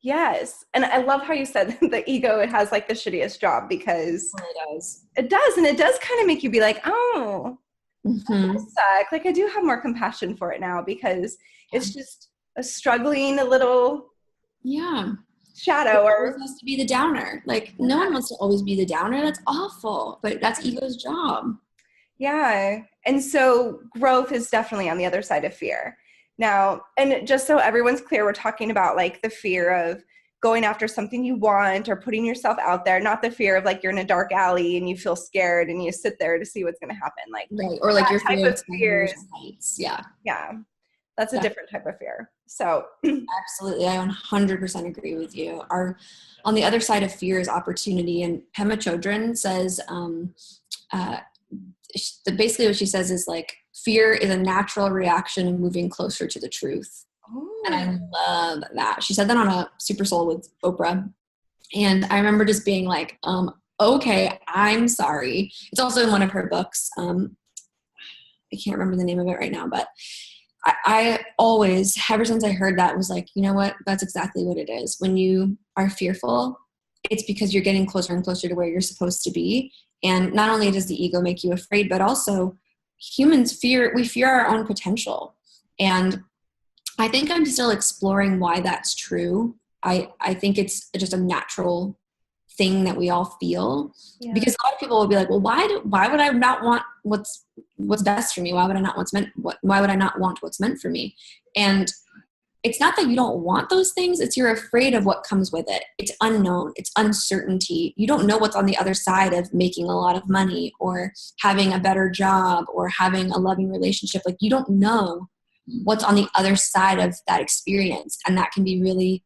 Yes. And I love how you said the ego, it has like the shittiest job, because it does. It does. And it does kind of make you be like, oh, that does suck. Like I do have more compassion for it now, because it's just a struggling a little shadow. Or it has to be the downer. Like no one wants to always be the downer. That's awful. But that's ego's job. Yeah. And so growth is definitely on the other side of fear. Now, and just so everyone's clear, we're talking about like the fear of going after something you want or putting yourself out there, not the fear of like you're in a dark alley and you feel scared and you sit there to see what's going to happen. Like, right. Or like your type of fears. Yeah. Yeah. That's a different type of fear. So absolutely. I 100% agree with you. On the other side of fear is opportunity. And Pema Chodron says, basically what she says is like, fear is a natural reaction of moving closer to the truth. Ooh. And I love that. She said that on a Super Soul with Oprah. And I remember just being like, okay, I'm sorry. It's also in one of her books. I can't remember the name of it right now, but I always, ever since I heard that, was like, you know what? That's exactly what it is. When you are fearful, it's because you're getting closer and closer to where you're supposed to be. And not only does the ego make you afraid, but also humans we fear our own potential. And I think I'm still exploring why that's true. I think it's just a natural thing that we all feel, because a lot of people will be like, well, why would I not want what's best for me? Why would I not why would I not want what's meant for me? And it's not that you don't want those things. It's you're afraid of what comes with it. It's unknown. It's uncertainty. You don't know what's on the other side of making a lot of money or having a better job or having a loving relationship. Like, you don't know what's on the other side of that experience. And that can be really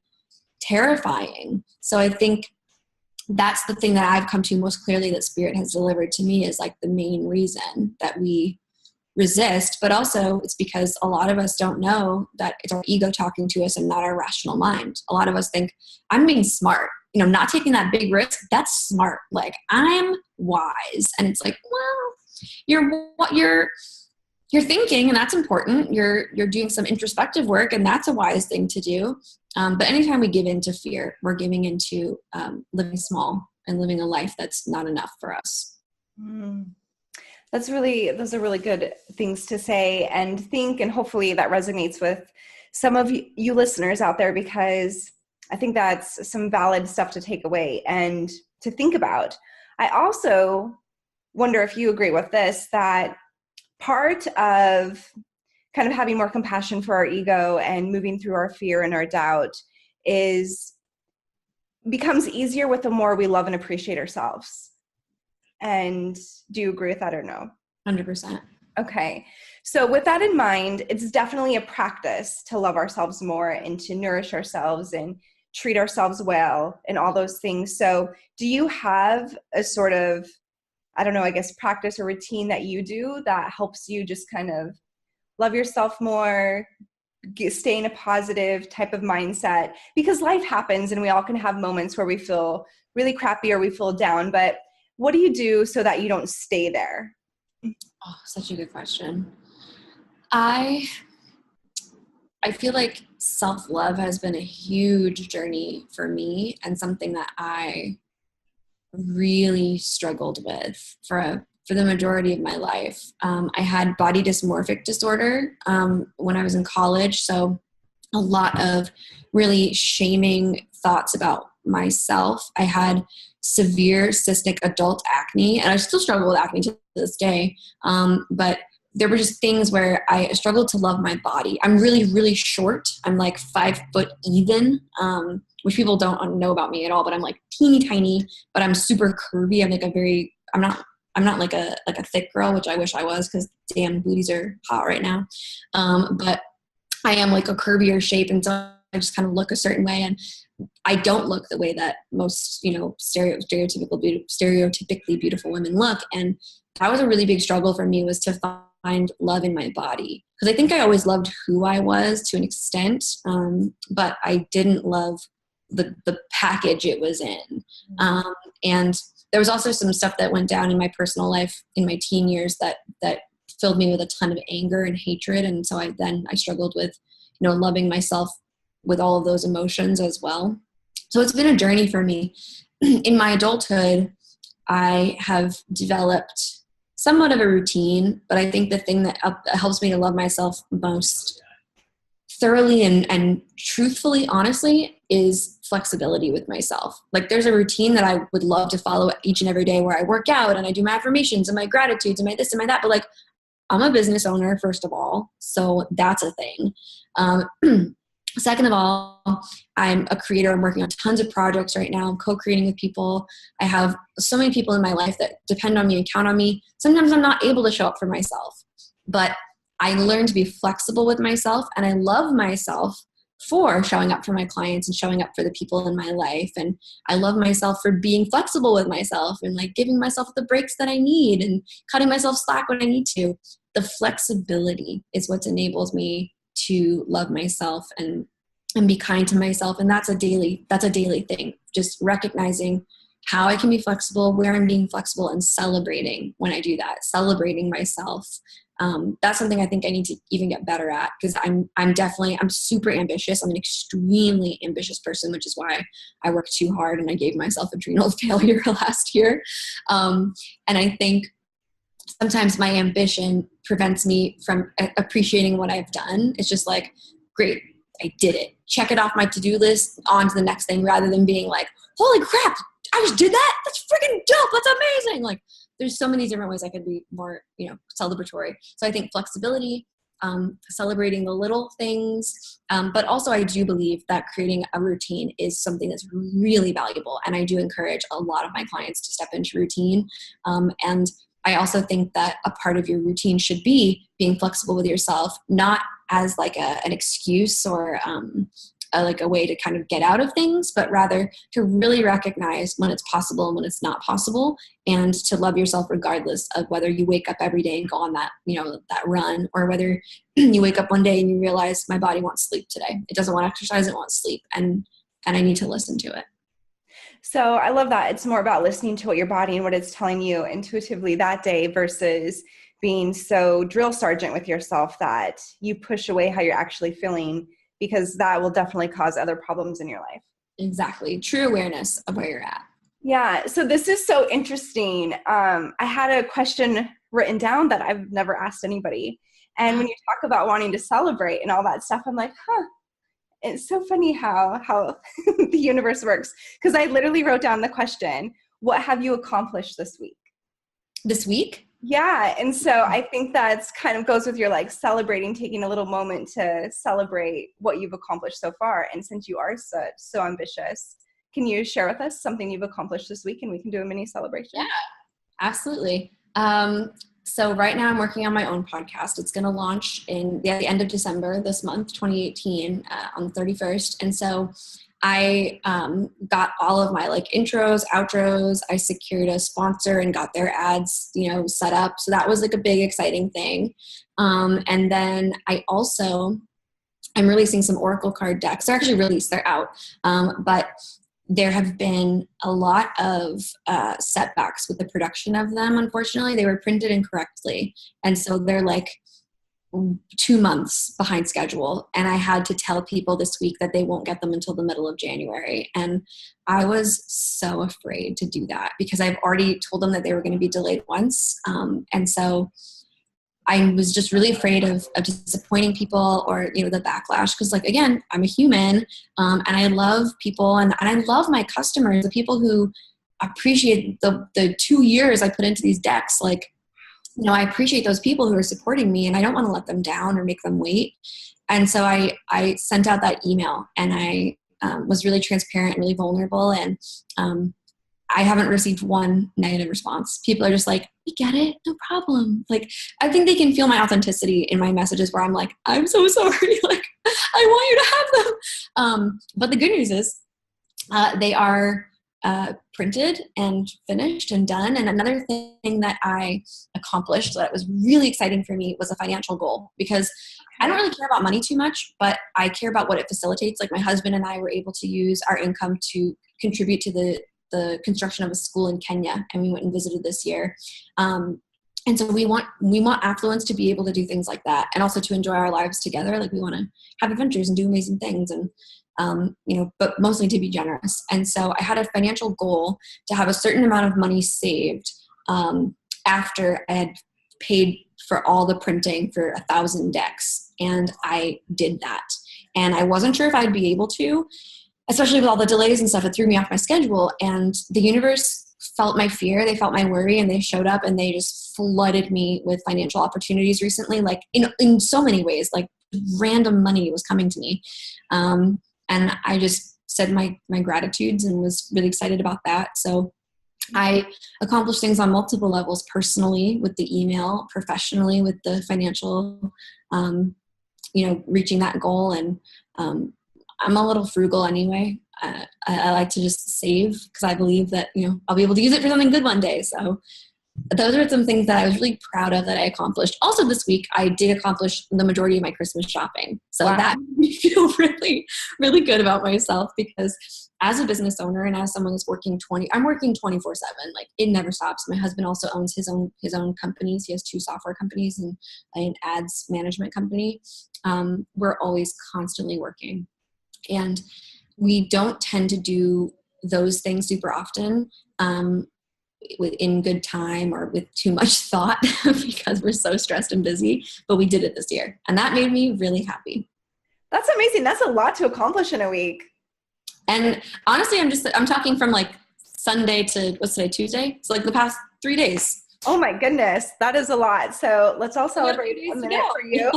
terrifying. So I think that's the thing that I've come to most clearly that Spirit has delivered to me is like the main reason that we resist. But also it's because a lot of us don't know that it's our ego talking to us and not our rational mind. A lot of us think, I'm being smart, not taking that big risk. That's smart. Like, I'm wise. And it's like, well, you're thinking, and that's important. You're doing some introspective work, and that's a wise thing to do. But anytime we give into fear, we're giving into living small and living a life that's not enough for us. Those are really good things to say and think, and hopefully that resonates with some of you listeners out there, because I think that's some valid stuff to take away and to think about. I also wonder if you agree with this, that part of kind of having more compassion for our ego and moving through our fear and our doubt becomes easier with the more we love and appreciate ourselves. And do you agree with that or no? 100%. Okay. So with that in mind, it's definitely a practice to love ourselves more and to nourish ourselves and treat ourselves well and all those things. So do you have a sort of, I don't know, I guess practice or routine that you do that helps you just kind of love yourself more, stay in a positive type of mindset? Because life happens and we all can have moments where we feel really crappy or we feel down, but what do you do so that you don't stay there? Oh, such a good question. I feel like self-love has been a huge journey for me and something that I really struggled with for the majority of my life. I had body dysmorphic disorder when I was in college. So a lot of really shaming thoughts about myself. I had severe cystic adult acne, and I still struggle with acne to this day. But there were just things where I struggled to love my body. I'm really, really short. I'm like 5 foot even, which people don't know about me at all, but I'm like teeny tiny, but I'm super curvy. I'm like I'm not like a thick girl, which I wish I was, because damn, booties are hot right now. But I am like a curvier shape. And so I just kind of look a certain way, and I don't look the way that most, stereotypically beautiful women look. And that was a really big struggle for me, was to find love in my body. Because I think I always loved who I was to an extent, but I didn't love the package it was in. And there was also some stuff that went down in my personal life in my teen years that filled me with a ton of anger and hatred. And so I struggled with, loving myself with all of those emotions as well. So it's been a journey for me. In my adulthood, I have developed somewhat of a routine, but I think the thing that helps me to love myself most thoroughly and truthfully, honestly, is flexibility with myself. Like, there's a routine that I would love to follow each and every day, where I work out and I do my affirmations and my gratitudes and my this and my that. But like, I'm a business owner, first of all, so that's a thing. Second of all, I'm a creator. I'm working on tons of projects right now. I'm co-creating with people. I have so many people in my life that depend on me and count on me. Sometimes I'm not able to show up for myself, but I learned to be flexible with myself, and I love myself for showing up for my clients and showing up for the people in my life. And I love myself for being flexible with myself and like giving myself the breaks that I need and cutting myself slack when I need to. The flexibility is what enables me to love myself and be kind to myself. And that's a daily thing. Just recognizing how I can be flexible, where I'm being flexible, and celebrating when I do that, celebrating myself. That's something I think I need to even get better at, because I'm super ambitious. I'm an extremely ambitious person, which is why I work too hard and I gave myself adrenal failure last year. And I think sometimes my ambition prevents me from appreciating what I've done. It's just like, great, I did it. Check it off my to-do list, on to the next thing, rather than being like, holy crap, I just did that? That's freaking dope. That's amazing. Like, there's so many different ways I could be more, celebratory. So I think flexibility, celebrating the little things, but also I do believe that creating a routine is something that's really valuable. And I do encourage a lot of my clients to step into routine. And I also think that a part of your routine should be being flexible with yourself, not as like an excuse or like a way to kind of get out of things, but rather to really recognize when it's possible and when it's not possible, and to love yourself regardless of whether you wake up every day and go on that, that run, or whether you wake up one day and you realize my body wants sleep today. It doesn't want exercise, it wants sleep. And I need to listen to it. So I love that. It's more about listening to what your body and what it's telling you intuitively that day versus being so drill sergeant with yourself that you push away how you're actually feeling, because that will definitely cause other problems in your life. Exactly. True awareness of where you're at. Yeah. So this is so interesting. I had a question written down that I've never asked anybody. And when you talk about wanting to celebrate and all that stuff, I'm like, it's so funny how the universe works. Because I literally wrote down the question, what have you accomplished this week? This week? Yeah. And so I think that's kind of goes with your like celebrating, taking a little moment to celebrate what you've accomplished so far. And since you are so ambitious, can you share with us something you've accomplished this week and we can do a mini celebration? Yeah, absolutely. So right now I'm working on my own podcast. It's going to launch at the end of December this month, 2018, on the 31st. And so I got all of my like intros, outros. I secured a sponsor and got their ads, set up. So that was like a big, exciting thing. And then I'm releasing some Oracle card decks. They're actually released, they're out. But there have been a lot of setbacks with the production of them. Unfortunately, they were printed incorrectly. And so they're like 2 months behind schedule. And I had to tell people this week that they won't get them until the middle of January. And I was so afraid to do that because I've already told them that they were going to be delayed once. And so I was just really afraid of disappointing people or, the backlash. Cause like, again, I'm a human, and I love people and I love my customers, the people who appreciate the 2 years I put into these decks. Like, I appreciate those people who are supporting me and I don't want to let them down or make them wait. And so I sent out that email and I was really transparent, really vulnerable. And I haven't received one negative response. People are just like, we get it, no problem. Like, I think they can feel my authenticity in my messages where I'm like, I'm so sorry. Like, I want you to have them. But the good news is they are printed and finished and done. And another thing that I accomplished that was really exciting for me was a financial goal, because I don't really care about money too much, but I care about what it facilitates. Like my husband and I were able to use our income to contribute to the construction of a school in Kenya, and we went and visited this year. And so we want affluence to be able to do things like that, and also to enjoy our lives together. Like we want to have adventures and do amazing things, and but mostly to be generous. And so I had a financial goal to have a certain amount of money saved after I had paid for all the printing for 1,000 decks, and I did that. And I wasn't sure if I'd be able to, especially with all the delays and stuff. It threw me off my schedule, and the universe felt my fear. They felt my worry, and they showed up and they just flooded me with financial opportunities recently, like in so many ways, like random money was coming to me. And I just said my gratitudes and was really excited about that. So I accomplished things on multiple levels, personally with the email, professionally with the financial, reaching that goal. And I'm a little frugal anyway. I like to just save because I believe that, I'll be able to use it for something good one day. So those are some things that I was really proud of that I accomplished. Also this week, I did accomplish the majority of my Christmas shopping. So Wow. That made me feel really, really good about myself, because as a business owner and as someone who's I'm working 24/7, like it never stops. My husband also owns his own companies. He has 2 software companies and an ads management company. We're always constantly working. And we don't tend to do those things super often in good time or with too much thought because we're so stressed and busy, but we did it this year. And that made me really happy. That's amazing. That's a lot to accomplish in a week. And honestly, I'm talking from like Sunday to what's today, Tuesday? It's like the past 3 days. Oh my goodness. That is a lot. So let's all celebrate a minute for you.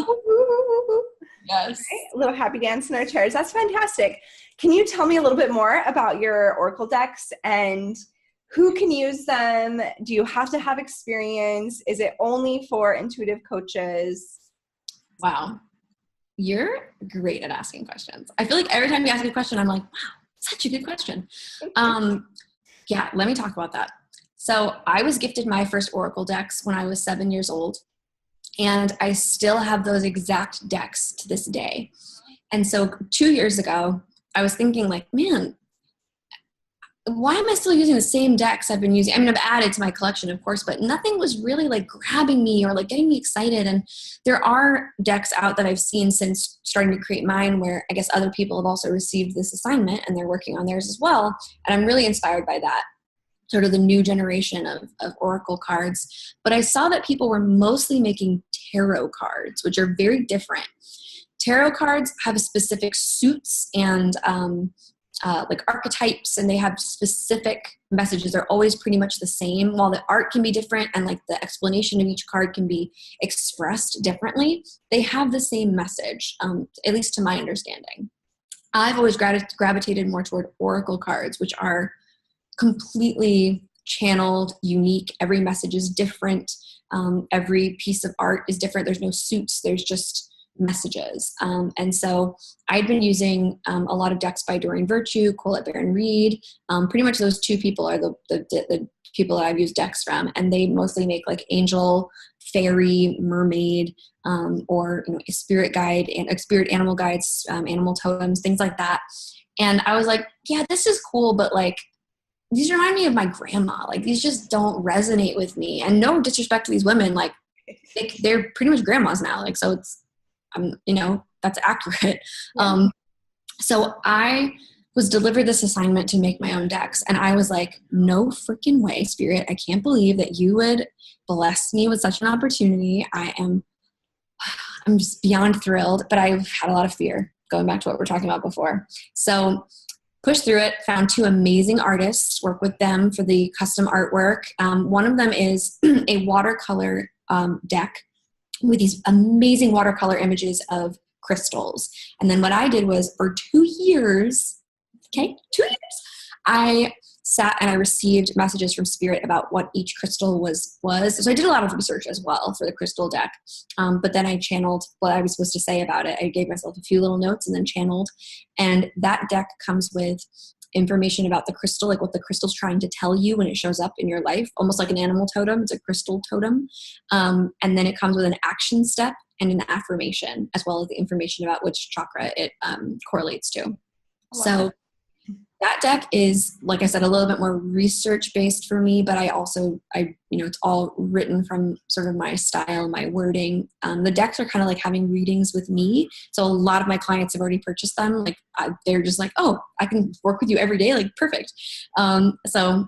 Yes. Right? A little happy dance in our chairs. That's fantastic. Can you tell me a little bit more about your Oracle decks and who can use them? Do you have to have experience? Is it only for intuitive coaches? Wow. You're great at asking questions. I feel like every time you ask a question, I'm like, wow, such a good question. Yeah, let me talk about that. So I was gifted my first Oracle decks when I was 7 years old, and I still have those exact decks to this day. And so 2 years ago, I was thinking like, man, why am I still using the same decks I've been using? I mean, I've added to my collection, of course, but nothing was really like grabbing me or like getting me excited. And there are decks out that I've seen since starting to create mine where I guess other people have also received this assignment and they're working on theirs as well. And I'm really inspired by that, sort of the new generation of Oracle cards. But I saw that people were mostly making tarot cards, which are very different. Tarot cards have specific suits and like archetypes, and they have specific messages. They're always pretty much the same. While the art can be different and like the explanation of each card can be expressed differently, they have the same message, at least to my understanding. I've always gravitated more toward Oracle cards, which are completely channeled, unique. Every message is different. Every piece of art is different. There's no suits. There's just messages. And so I'd been using a lot of decks by Doreen Virtue, Colette Baron Reed. Pretty much those two people are the people that I've used decks from, and they mostly make like angel, fairy, mermaid, or a spirit guide and spirit animal guides, animal totems, things like that. And I was like, yeah, this is cool, but like these remind me of my grandma. Like these just don't resonate with me. And no disrespect to these women, like they're pretty much grandmas now. Like so it's that's accurate. Yeah. So I was delivered this assignment to make my own decks. And I was like, no freaking way, Spirit. I can't believe that you would bless me with such an opportunity. I'm just beyond thrilled, but I've had a lot of fear, going back to what we were talking about before. So pushed through it, found two amazing artists, work with them for the custom artwork. One of them is a watercolor deck with these amazing watercolor images of crystals. And then what I did was for 2 years, I sat and I received messages from Spirit about what each crystal was. So I did a lot of research as well for the crystal deck. But then I channeled what I was supposed to say about it. I gave myself a few little notes and then channeled. And that deck comes with information about the crystal, like what the crystal's trying to tell you when it shows up in your life, almost like an animal totem. It's a crystal totem. And then it comes with an action step and an affirmation, as well as the information about which chakra it correlates to. Wow. So that deck is, like I said, a little bit more research-based for me, but it's all written from sort of my style, my wording. The decks are kind of like having readings with me. So a lot of my clients have already purchased them. Like they're just like, oh, I can work with you every day. Like perfect. So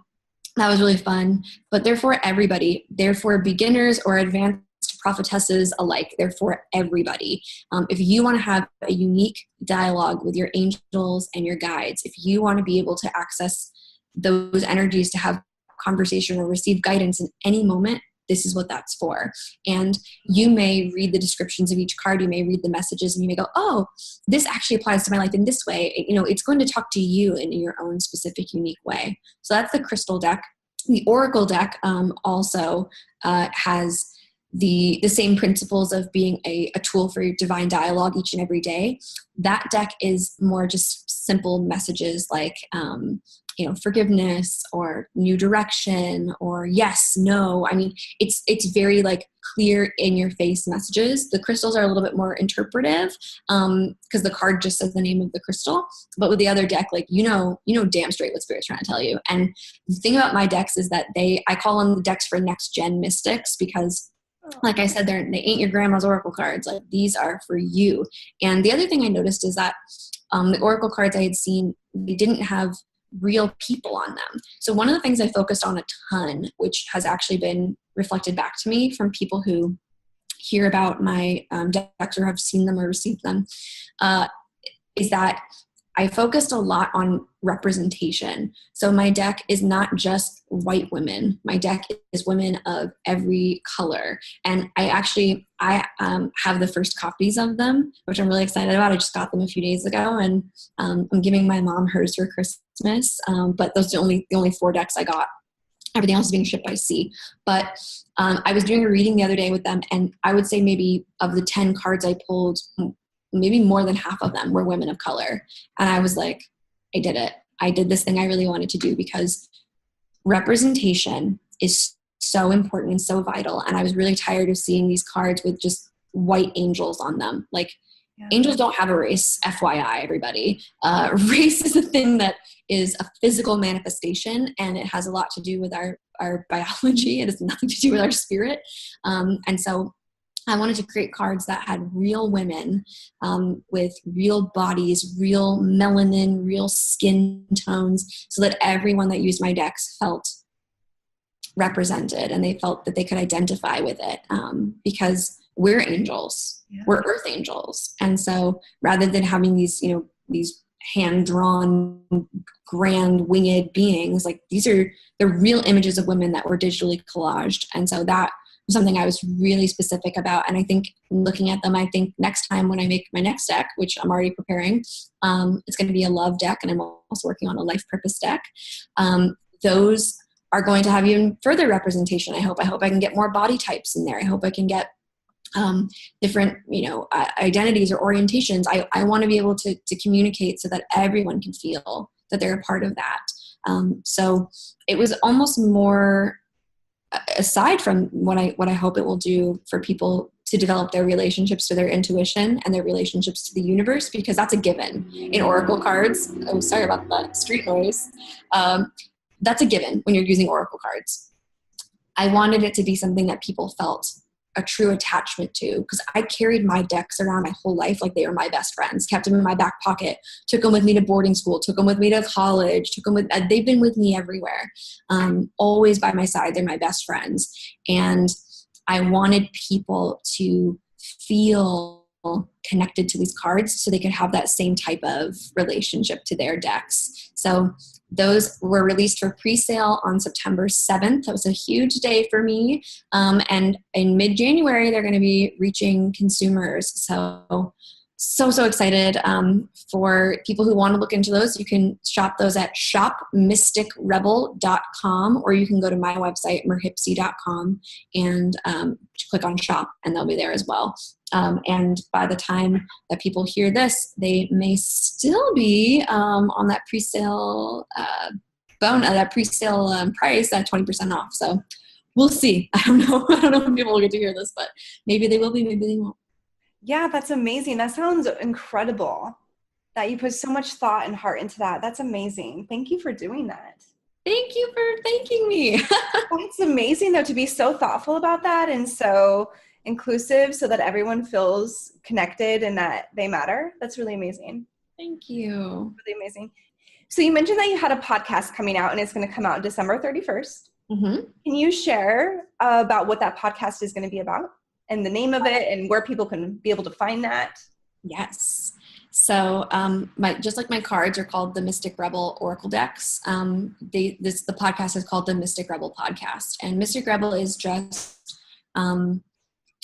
that was really fun, but they're for everybody. They're for beginners or advanced prophetesses alike. They're for everybody. If you want to have a unique dialogue with your angels and your guides, if you want to be able to access those energies to have conversation or receive guidance in any moment, this is what that's for. And you may read the descriptions of each card, you may read the messages, and you may go, oh, this actually applies to my life in this way. It's going to talk to you in your own specific, unique way. So that's the crystal deck. The oracle deck also has the same principles of being a tool for your divine dialogue each and every day. That deck is more just simple messages like, forgiveness or new direction or yes, no. I mean, it's very like clear in your face messages. The crystals are a little bit more interpretive because the card just says the name of the crystal. But with the other deck, like, damn straight what Spirit's trying to tell you. And the thing about my decks is that I call them the decks for next gen mystics because like I said, they ain't your grandma's oracle cards. Like these are for you. And the other thing I noticed is that the oracle cards I had seen, they didn't have real people on them. So one of the things I focused on a ton, which has actually been reflected back to me from people who hear about my decks or have seen them or received them, is that I focused a lot on representation. So my deck is not just white women. My deck is women of every color. And I have the first copies of them, which I'm really excited about. I just got them a few days ago, and I'm giving my mom hers for Christmas. But those are the only 4 decks I got. Everything else is being shipped by sea. But I was doing a reading the other day with them, and I would say maybe of the 10 cards I pulled, maybe more than half of them were women of color. And I was like, I did it. I did this thing I really wanted to do, because representation is so important and so vital. And I was really tired of seeing these cards with just white angels on them. Like, angels don't have a race, FYI, everybody. Race is a thing that is a physical manifestation, and it has a lot to do with our biology. It has nothing to do with our spirit. And so I wanted to create cards that had real women with real bodies, real melanin, real skin tones, so that everyone that used my decks felt represented and they felt that they could identify with it, because we're angels. Yeah. We're earth angels. And so rather than having these hand-drawn, grand, winged beings, like, these are the real images of women that were digitally collaged. And so that something I was really specific about. And I think looking at them, I think next time when I make my next deck, which I'm already preparing, it's going to be a love deck, and I'm also working on a life purpose deck. Those are going to have even further representation. I hope I can get more body types in there. I hope I can get different, identities or orientations. I want to be able to communicate so that everyone can feel that they're a part of that. So it was almost more, aside from what I hope it will do for people to develop their relationships to their intuition and their relationships to the universe, because that's a given in oracle cards. Oh, sorry about that street noise. That's a given when you're using oracle cards. I wanted it to be something that people felt a true attachment to, because I carried my decks around my whole life like they were my best friends, kept them in my back pocket, took them with me to boarding school, took them with me to college, they've been with me everywhere, always by my side. They're my best friends. And I wanted people to feel connected to these cards so they could have that same type of relationship to their decks. So those were released for pre-sale on September 7th. That was a huge day for me. And in mid-January, they're going to be reaching consumers. So excited. For people who want to look into those, you can shop those at shopmysticrebel.com, or you can go to my website, merhipsy.com, and click on shop, and they'll be there as well. And by the time that people hear this, they may still be on that pre-sale price at 20% off. So we'll see. I don't know when people will get to hear this, but maybe they will be, maybe they won't. Yeah, that's amazing. That sounds incredible that you put so much thought and heart into that. That's amazing. Thank you for doing that. Thank you for thanking me. It's amazing, though, to be so thoughtful about that and so inclusive so that everyone feels connected and that they matter. That's really amazing. Thank you. Really amazing. So you mentioned that you had a podcast coming out, and it's going to come out December 31st. Mm-hmm. Can you share about what that podcast is going to be about and the name of it and where people can be able to find that? Yes. So just like my cards are called the Mystic Rebel Oracle decks, the podcast is called the Mystic Rebel Podcast. And Mystic Rebel is just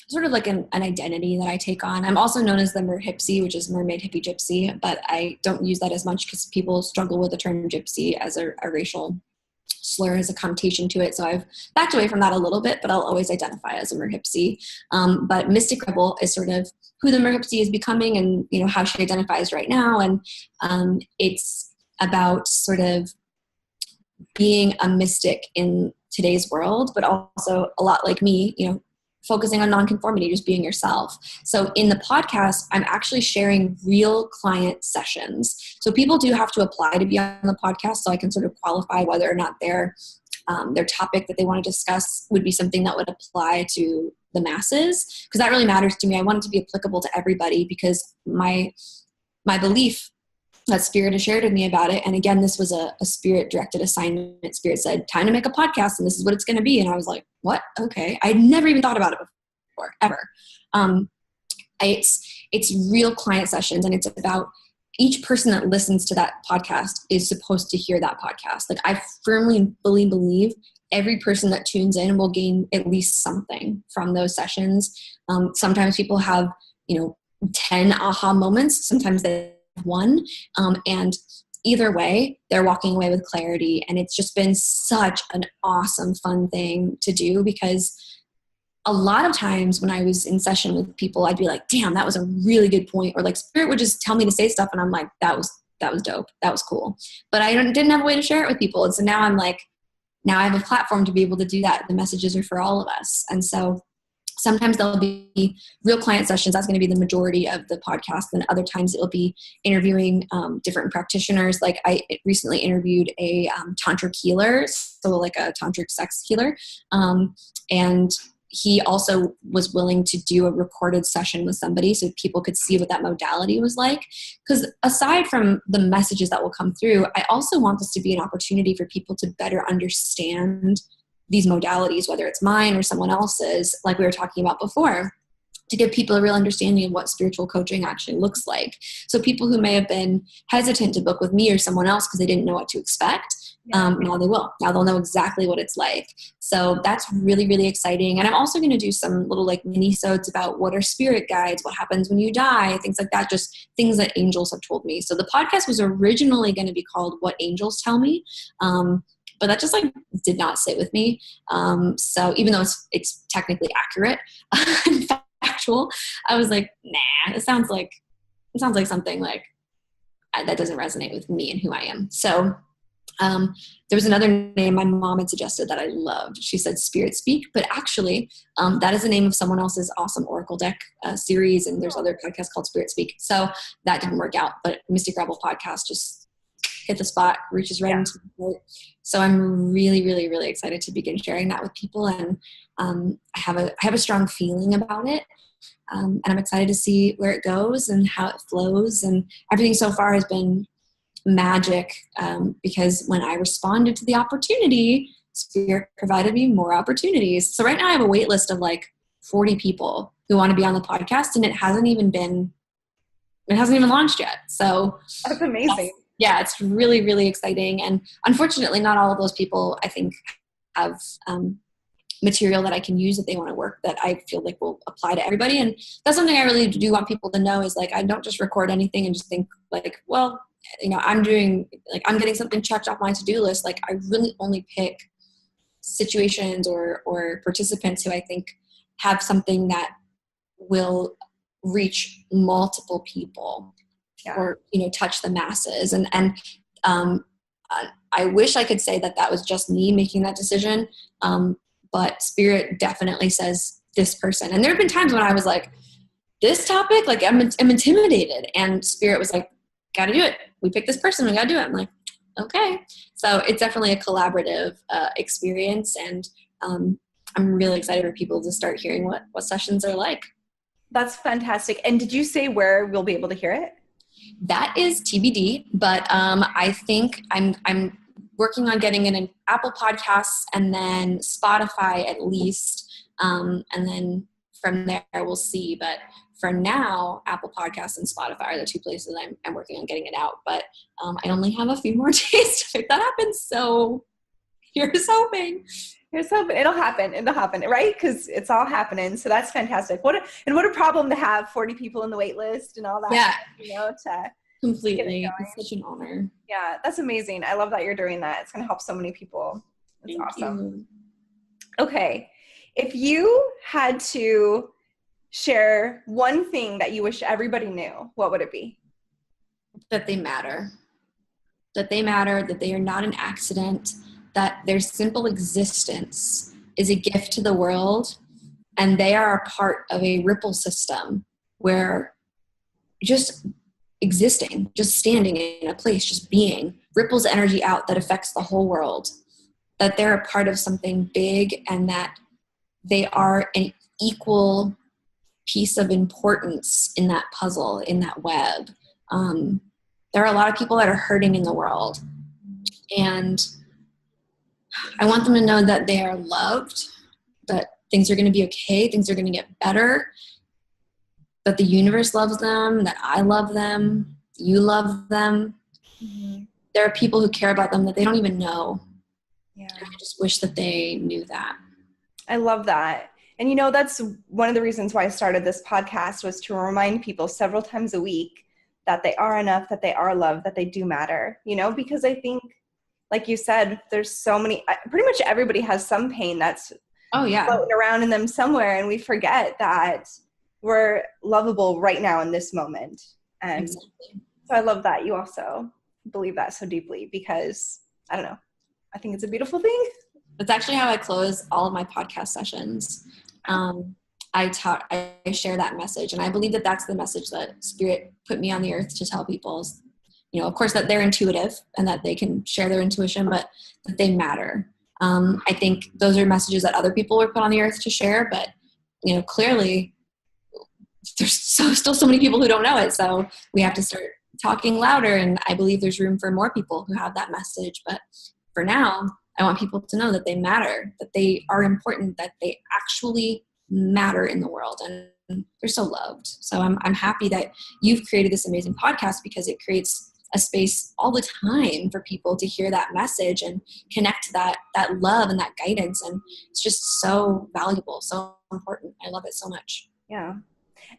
sort of like an identity that I take on. I'm also known as the Merhipsy, which is Mermaid Hippie Gypsy, but I don't use that as much because people struggle with the term gypsy as a racial slur, as a connotation to it. So I've backed away from that a little bit, but I'll always identify as a Merhipsy. But Mystic Rebel is sort of who the Merhipsy is becoming and, how she identifies right now. And it's about sort of being a mystic in today's world, but also a lot like me, focusing on nonconformity, just being yourself. So in the podcast, I'm actually sharing real client sessions. So people do have to apply to be on the podcast, so I can sort of qualify whether or not their topic that they want to discuss would be something that would apply to the masses, because that really matters to me. I want it to be applicable to everybody, because my belief that Spirit has shared with me about it. And again, this was a Spirit-directed assignment. Spirit said, time to make a podcast, and this is what it's going to be. And I was like, what? Okay. I'd never even thought about it before. ever. It's real client sessions, and it's about each person that listens to that podcast is supposed to hear that podcast. Like, I firmly believe every person that tunes in will gain at least something from those sessions. Sometimes people have, 10 aha moments. Sometimes they have one. And either way, they're walking away with clarity. And it's just been such an awesome, fun thing to do, because a lot of times when I was in session with people, I'd be like, damn, that was a really good point. Or like, Spirit would just tell me to say stuff, and I'm like, that was dope. That was cool. But I didn't have a way to share it with people. And so now I'm like, now I have a platform to be able to do that. The messages are for all of us. And so sometimes there'll be real client sessions. That's going to be the majority of the podcast. And other times it will be interviewing different practitioners. Like, I recently interviewed a tantric healer, so like a tantric sex healer. And he also was willing to do a recorded session with somebody so people could see what that modality was like. Because aside from the messages that will come through, I also want this to be an opportunity for people to better understand these modalities, whether it's mine or someone else's, like we were talking about before, to give people a real understanding of what spiritual coaching actually looks like. So people who may have been hesitant to book with me or someone else because they didn't know what to expect, now they will. Now they'll know exactly what it's like. So that's really, really exciting. And I'm also going to do some little like mini-sodes about what are spirit guides, what happens when you die, things like that, just things that angels have told me. So the podcast was originally going to be called What Angels Tell Me. But that just like did not sit with me. So even though it's technically accurate and factual, I was like, nah, it sounds like something like that doesn't resonate with me and who I am. So there was another name my mom had suggested that I loved. She said Spirit Speak, but actually that is the name of someone else's awesome Oracle deck series. And there's other podcasts called Spirit Speak. So that didn't work out, but Mystic Rebel podcast just hit the spot, reaches right into the heart. So I'm really, really, really excited to begin sharing that with people. And I have a strong feeling about it. And I'm excited to see where it goes and how it flows. And everything so far has been magic, because when I responded to the opportunity, Spirit provided me more opportunities. So right now I have a wait list of like 40 people who want to be on the podcast, and it hasn't even launched yet. So that's amazing. Yeah, it's really, really exciting. And unfortunately, not all of those people, I think, have material that I can use if they want to work that I feel like will apply to everybody. And that's something I really do want people to know, is like, I don't just record anything and just think like, well, I'm getting something checked off my to-do list. Like, I really only pick situations or participants who I think have something that will reach multiple people. Yeah. Or, touch the masses. And I wish I could say that was just me making that decision. But Spirit definitely says this person. And there have been times when I was like, this topic, like I'm intimidated. And Spirit was like, got to do it. We picked this person. We got to do it. I'm like, okay. So it's definitely a collaborative experience. And I'm really excited for people to start hearing what sessions are like. That's fantastic. And did you say where we'll be able to hear it? That is TBD, but I think I'm working on getting it in Apple Podcasts and then Spotify at least, and then from there we'll see. But for now, Apple Podcasts and Spotify are the two places I'm working on getting it out. But I only have a few more days to make that happen, so here's hoping. It'll happen, right? Because it's all happening. So that's fantastic. What a problem to have 40 people in the wait list and all that. Yeah. To completely. It's such an honor. Yeah, that's amazing. I love that you're doing that. It's going to help so many people. It's awesome. Okay. If you had to share one thing that you wish everybody knew, what would it be? That they matter. That they matter, that they are not an accident, that their simple existence is a gift to the world, and they are a part of a ripple system where just existing, just standing in a place, just being, ripples energy out that affects the whole world, that they're a part of something big, and that they are an equal piece of importance in that puzzle, in that web. There are a lot of people that are hurting in the world, and I want them to know that they are loved, that things are going to be okay. Things are going to get better. That the universe loves them, that I love them, you love them. Mm-hmm. There are people who care about them that they don't even know. Yeah. I just wish that they knew that. I love that. And you know, that's one of the reasons why I started this podcast, was to remind people several times a week that they are enough, that they are loved, that they do matter, you know, because I think, like you said, there's so many, pretty much everybody has some pain that's floating around in them somewhere. And we forget that we're lovable right now in this moment. And so I love that you also believe that so deeply, because I don't know, I think it's a beautiful thing. That's actually how I close all of my podcast sessions. I share that message, and I believe that that's the message that Spirit put me on the earth to tell people is, you know, of course, that they're intuitive and that they can share their intuition, but that they matter. I think those are messages that other people were put on the earth to share, but, you know, clearly there's still so many people who don't know it. So we have to start talking louder. And I believe there's room for more people who have that message. But for now, I want people to know that they matter, that they are important, that they actually matter in the world, and they're so loved. So I'm happy that you've created this amazing podcast, because it creates a space all the time for people to hear that message and connect to that love and that guidance. And it's just so valuable, so important. I love it so much. Yeah.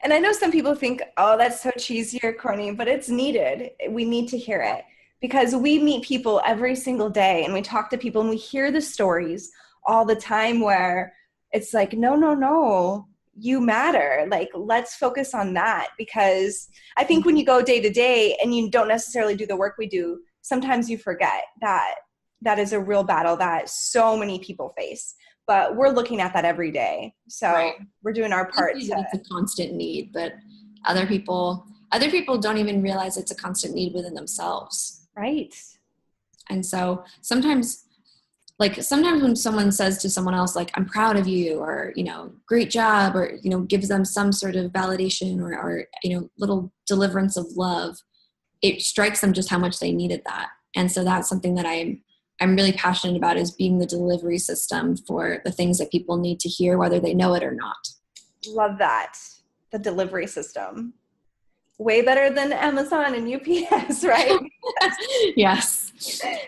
And I know some people think, oh, that's so cheesy or corny, but it's needed. We need to hear it, because we meet people every single day and we talk to people and we hear the stories all the time where it's like, no, you matter. Like, let's focus on that, because I think when you go day to day and you don't necessarily do the work we do, sometimes you forget that that is a real battle that so many people face. But we're looking at that every day. So we're doing our part. It's a constant need, but other people don't even realize it's a constant need within themselves. Right. And so sometimes when someone says to someone else, like, I'm proud of you, or, you know, great job, or, you know, gives them some sort of validation or, you know, little deliverance of love, it strikes them just how much they needed that. And so that's something that I'm really passionate about, is being the delivery system for the things that people need to hear, whether they know it or not. Love that. The delivery system. Way better than Amazon and UPS, right? Yes.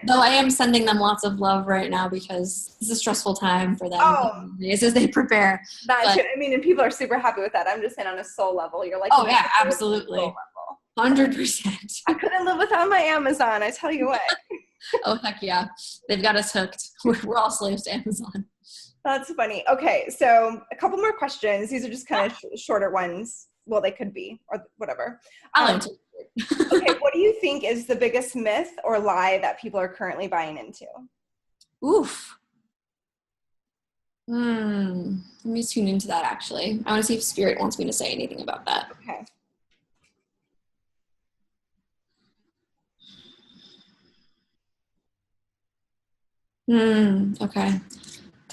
Though I am sending them lots of love right now, because it's a stressful time for them as they prepare. And people are super happy with that. I'm just saying, on a soul level, you're like, oh yeah, absolutely. 100%. I couldn't live without my Amazon, I tell you what. Oh, heck yeah. They've got us hooked. We're all slaves to Amazon. That's funny. Okay, so a couple more questions. These are just kind of shorter ones. Well, they could be, or whatever. Okay, what do you think is the biggest myth or lie that people are currently buying into? Oof. Let me tune into that, actually. I want to see if Spirit wants me to say anything about that. Okay. Okay.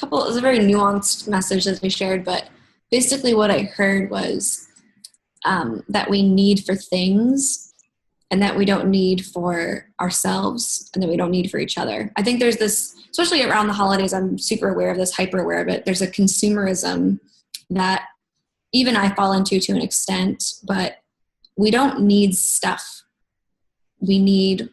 It was a very nuanced message that we shared, but basically what I heard was that we need for things, and that we don't need for ourselves, and that we don't need for each other. I think there's this, especially around the holidays, I'm super aware of this, hyper aware of it. There's a consumerism that even I fall into to an extent, but we don't need stuff. We need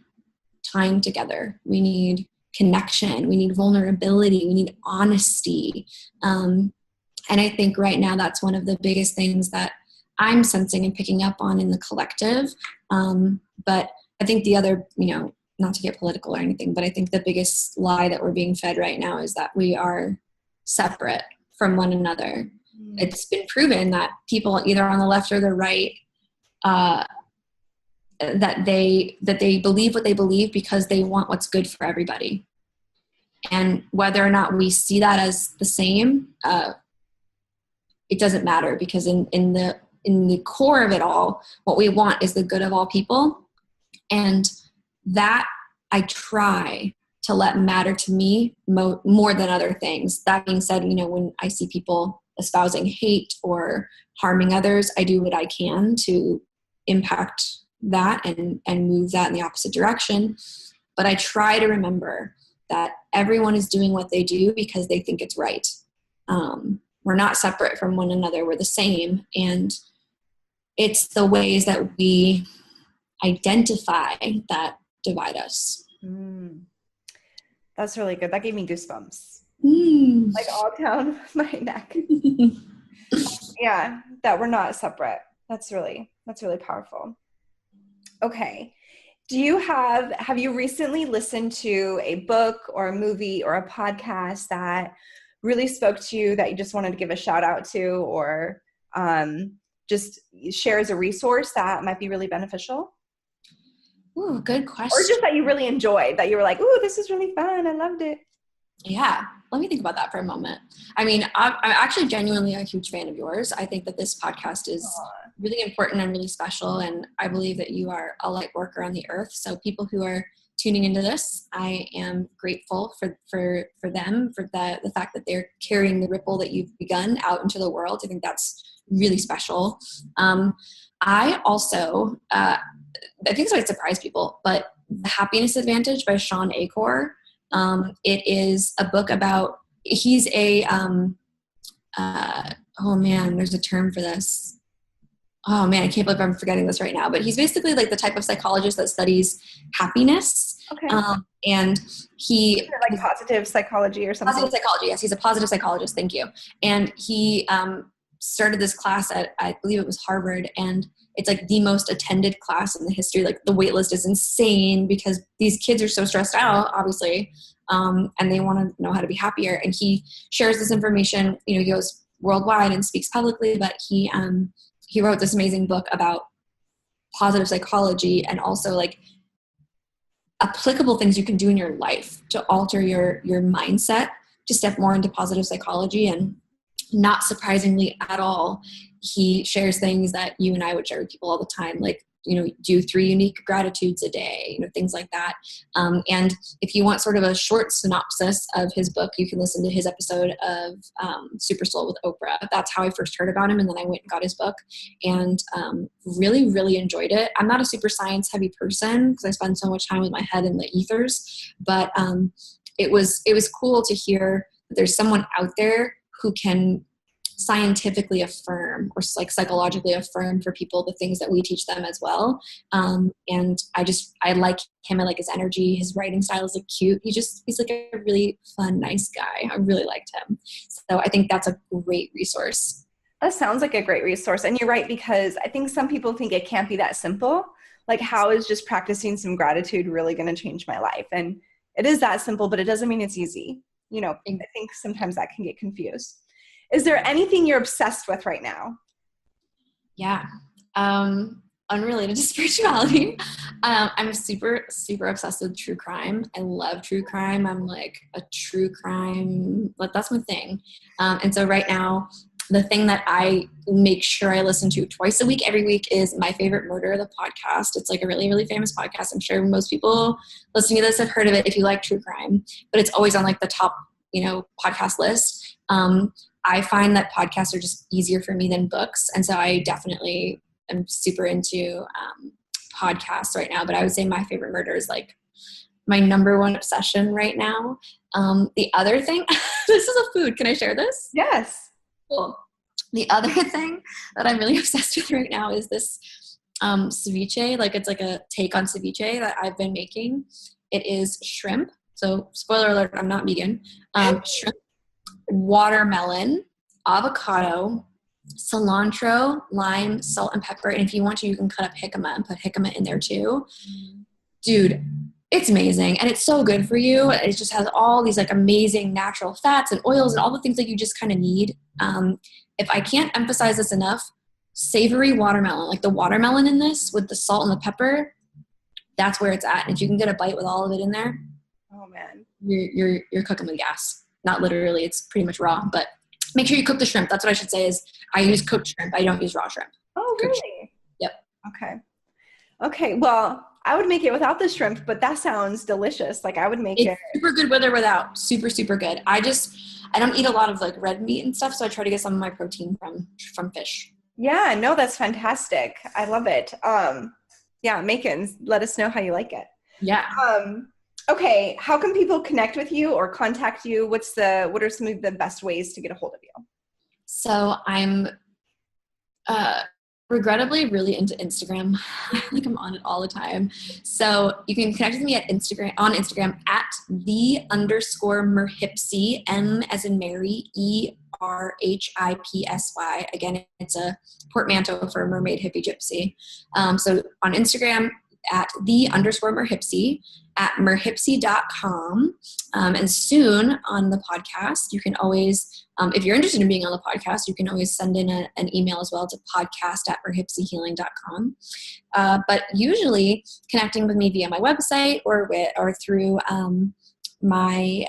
time together. We need connection. We need vulnerability. We need honesty. And I think right now that's one of the biggest things that I'm sensing and picking up on in the collective. But I think the other, not to get political or anything, but I think the biggest lie that we're being fed right now is that we are separate from one another. It's been proven that people either on the left or the right, that they believe what they believe because they want what's good for everybody. And whether or not we see that as the same, it doesn't matter, because in the core of it all, what we want is the good of all people. And that I try to let matter to me more than other things. That being said, when I see people espousing hate or harming others, I do what I can to impact that and move that in the opposite direction. But I try to remember that everyone is doing what they do because they think it's right. we're not separate from one another. We're the same. And it's the ways that we identify that divide us. That's really good. That gave me goosebumps. Like all down my neck. Yeah, that we're not separate. That's really powerful. Okay. Have you recently listened to a book or a movie or a podcast that really spoke to you that you just wanted to give a shout out to, or just share as a resource that might be really beneficial? Ooh, good question. Or just that you really enjoyed, that you were like, ooh, this is really fun. I loved it. Yeah. Let me think about that for a moment. I mean, I'm actually genuinely a huge fan of yours. I think that this podcast is really important and really special. And I believe that you are a light worker on the earth. So people who are tuning into this, I am grateful for them, for the fact that they're carrying the ripple that you've begun out into the world. I think that's really special. I also, I think this might surprise people, but The Happiness Advantage by Sean Achor. It is a book about, he's a, oh man, there's a term for this. Oh man, I can't believe I'm forgetting this right now, but he's basically like the type of psychologist that studies happiness. Okay. And he like positive psychology or something. Positive psychology. Yes. He's a positive psychologist. Thank you. And he, started this class at, I believe it was Harvard, and it's like the most attended class in the history. Like the wait list is insane because these kids are so stressed out, obviously. And they want to know how to be happier. And he shares this information, he goes worldwide and speaks publicly, but he wrote this amazing book about positive psychology and also like applicable things you can do in your life to alter your mindset to step more into positive psychology. And not surprisingly at all, he shares things that you and I would share with people all the time, like, do 3 unique gratitudes a day, things like that. And if you want sort of a short synopsis of his book, you can listen to his episode of Super Soul with Oprah. That's how I first heard about him. And then I went and got his book and really, really enjoyed it. I'm not a super science heavy person because I spend so much time with my head in the ethers, but it was cool to hear that there's someone out there who can scientifically affirm or like psychologically affirm for people the things that we teach them as well. And I like him. I like his energy. His writing style is like cute. He's like a really fun, nice guy. I really liked him. So I think that's a great resource. That sounds like a great resource. And you're right, because I think some people think it can't be that simple. Like, how is just practicing some gratitude really going to change my life? And it is that simple, but it doesn't mean it's easy. I think sometimes that can get confused. Is there anything you're obsessed with right now? Yeah. Unrelated to spirituality. I'm super, super obsessed with true crime. I love true crime. I'm like a true crime, that's my thing. And so right now, the thing that I make sure I listen to twice a week, every week, is My Favorite Murder, the podcast. It's like a really, really famous podcast. I'm sure most people listening to this have heard of it if you like true crime, but it's always on like the top, podcast list. I find that podcasts are just easier for me than books. And so I definitely am super into podcasts right now. But I would say My Favorite Murder is like my number one obsession right now. The other thing, this is a food. Can I share this? Yes. Cool. The other thing that I'm really obsessed with right now is this ceviche. Like it's like a take on ceviche that I've been making. It is shrimp. So spoiler alert, I'm not vegan. Shrimp, watermelon, avocado, cilantro, lime, salt, and pepper. And if you want to, you can cut up jicama and put jicama in there too. Dude, it's amazing. And it's so good for you. It just has all these like amazing natural fats and oils and all the things that you just kind of need. If I can't emphasize this enough, savory watermelon, like the watermelon in this with the salt and the pepper, that's where it's at. And if you can get a bite with all of it in there, oh man, you're cooking with gas. Not literally, it's pretty much raw, but make sure you cook the shrimp. That's what I should say is I use cooked shrimp. I don't use raw shrimp. Oh, really? Yep. Okay. Well, I would make it without the shrimp, but that sounds delicious. Like I would make it. Super good with or without. Super, super good. I don't eat a lot of like red meat and stuff. So I try to get some of my protein from fish. Yeah, no, that's fantastic. I love it. Yeah, Macon, let us know how you like it. Yeah. Okay. How can people connect with you or contact you? What are some of the best ways to get a hold of you? So I'm regrettably really into Instagram. Like I'm on it all the time. So you can connect with me on Instagram at _Merhipsy, M as in Mary, ERHIPSY. Again, it's a portmanteau for mermaid hippie gypsy. So on Instagram at _Merhipsy, at merhipsy.com. And soon on the podcast, you can always, if you're interested in being on the podcast, you can always send in an email as well to podcast@merhipsyhealing.com. But usually connecting with me via my website or through my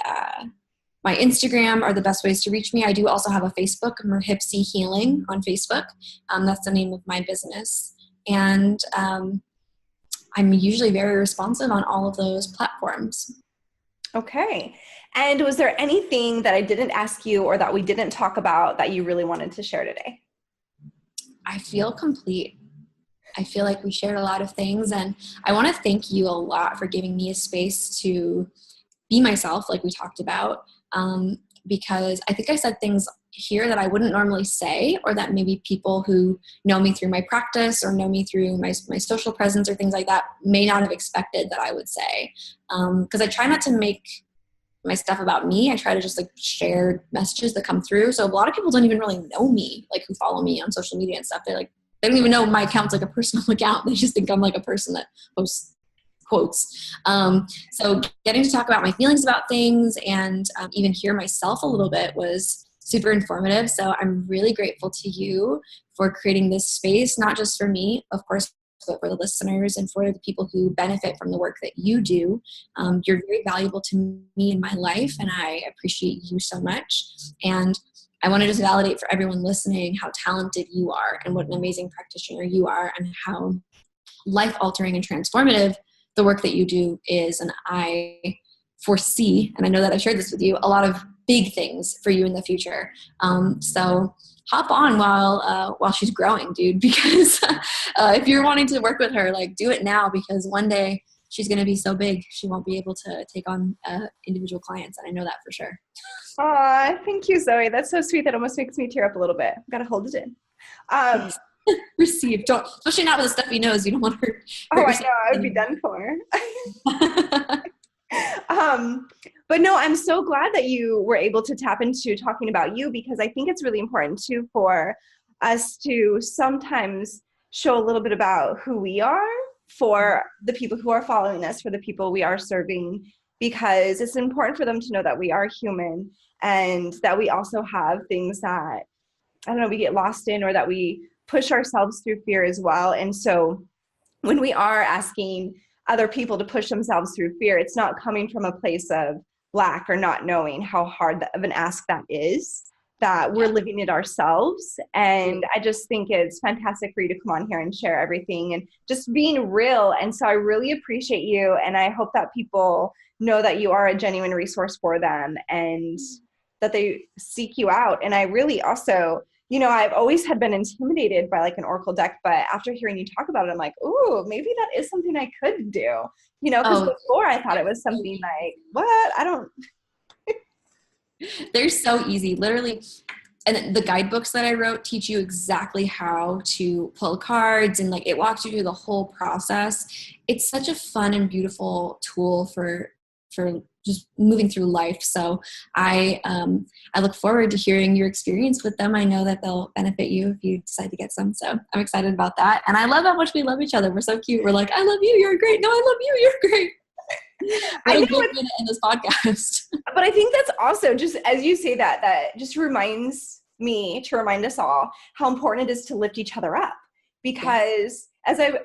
Instagram are the best ways to reach me. I do also have a Facebook, Merhipsy Healing on Facebook. That's the name of my business. And I'm usually very responsive on all of those platforms. Okay. And was there anything that I didn't ask you or that we didn't talk about that you really wanted to share today? I feel complete. I feel like we shared a lot of things, and I want to thank you a lot for giving me a space to be myself, like we talked about, because I think I said things here that I wouldn't normally say, or that maybe people who know me through my practice or know me through my social presence or things like that may not have expected that I would say. Because I try not to make my stuff about me. I try to just like share messages that come through. So a lot of people don't even really know me, like who follow me on social media and stuff. They don't even know my account's like a personal account. They just think I'm like a person that posts quotes. So getting to talk about my feelings about things and even hear myself a little bit was super informative. So I'm really grateful to you for creating this space, not just for me, of course, but for the listeners and for the people who benefit from the work that you do. You're very valuable to me in my life, and I appreciate you so much. And I want to just validate for everyone listening how talented you are and what an amazing practitioner you are and how life-altering and transformative the work that you do is. And I foresee, and I know that I've shared this with you, a lot of big things for you in the future. So hop on while she's growing, dude, because if you're wanting to work with her, like do it now, because one day she's going to be so big, she won't be able to take on individual clients. And I know that for sure. Aw, thank you, Zoe. That's so sweet. That almost makes me tear up a little bit. Got to hold it in. Receive. Don't, especially not with a stuffy nose. You don't want her. Oh, I know. I would be done for. But no, I'm so glad that you were able to tap into talking about you, because I think it's really important too for us to sometimes show a little bit about who we are for the people who are following us, for the people we are serving, because it's important for them to know that we are human and that we also have things that, I don't know, we get lost in, or that we push ourselves through fear as well. And so when we are asking other people to push themselves through fear, it's not coming from a place of lack or not knowing how hard of an ask that is, that we're living it ourselves. And I just think it's fantastic for you to come on here and share everything and just being real. And so I really appreciate you. And I hope that people know that you are a genuine resource for them and that they seek you out. And I really also, you know, I've always had been intimidated by like an oracle deck, but after hearing you talk about it, I'm like, ooh, maybe that is something I could do, you know, because before I thought it was something like, what? I don't. They're so easy, literally. And the guidebooks that I wrote teach you exactly how to pull cards, and like it walks you through the whole process. It's such a fun and beautiful tool for just moving through life. So I look forward to hearing your experience with them. I know that they'll benefit you if you decide to get some. So I'm excited about that. And I love how much we love each other. We're so cute. We're like, I love you. You're great. No, I love you. You're great. I know it's in this podcast. But I think that's also, just as you say that just reminds me to remind us all how important it is to lift each other up. Because as I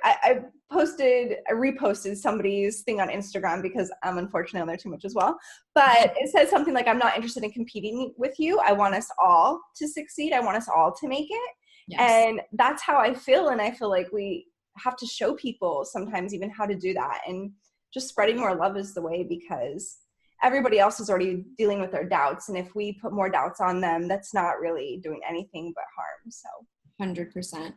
reposted somebody's thing on Instagram, because I'm unfortunately on there too much as well. But it says something like, I'm not interested in competing with you. I want us all to succeed. I want us all to make it. Yes. And that's how I feel. And I feel like we have to show people sometimes even how to do that. And just spreading more love is the way, because everybody else is already dealing with their doubts. And if we put more doubts on them, that's not really doing anything but harm. So 100%.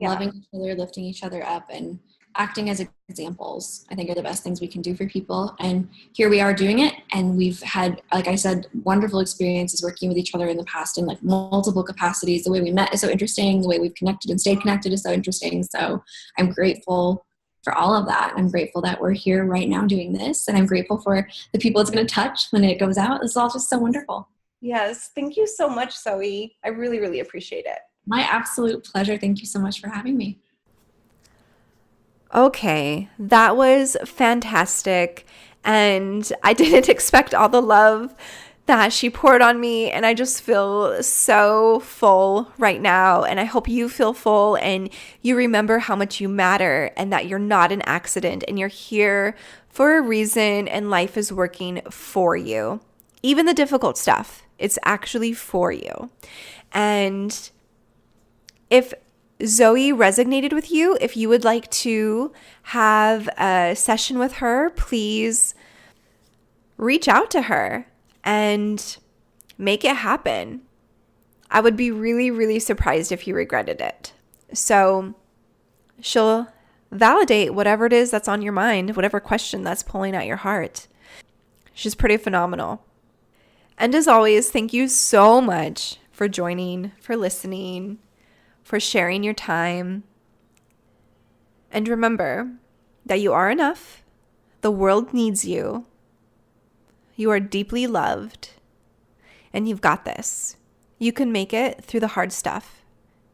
Loving each other, lifting each other up. And acting as examples, I think, are the best things we can do for people. And here we are doing it. And we've had, like I said, wonderful experiences working with each other in the past in like multiple capacities. The way we met is so interesting. The way we've connected and stayed connected is so interesting. So I'm grateful for all of that. I'm grateful that we're here right now doing this. And I'm grateful for the people it's going to touch when it goes out. It's all just so wonderful. Yes. Thank you so much, Zoey. I really, really appreciate it. My absolute pleasure. Thank you so much for having me. Okay, that was fantastic. And I didn't expect all the love that she poured on me. And I just feel so full right now. And I hope you feel full and you remember how much you matter and that you're not an accident and you're here for a reason and life is working for you. Even the difficult stuff, it's actually for you. And if Zoey resonated with you, if you would like to have a session with her, please reach out to her and make it happen. I would be really, really surprised if you regretted it. So she'll validate whatever it is that's on your mind, whatever question that's pulling at your heart. She's pretty phenomenal. And as always, thank you so much for joining, for listening, for sharing your time. And remember that you are enough. The world needs you. You are deeply loved. And you've got this. You can make it through the hard stuff.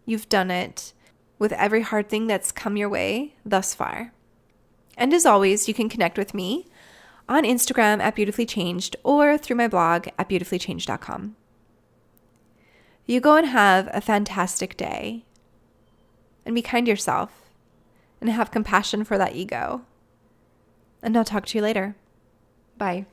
You've done it with every hard thing that's come your way thus far. And as always, you can connect with me on Instagram at beautifullychanged or through my blog at beautifullychanged.com. You go and have a fantastic day and be kind to yourself and have compassion for that ego. And I'll talk to you later. Bye.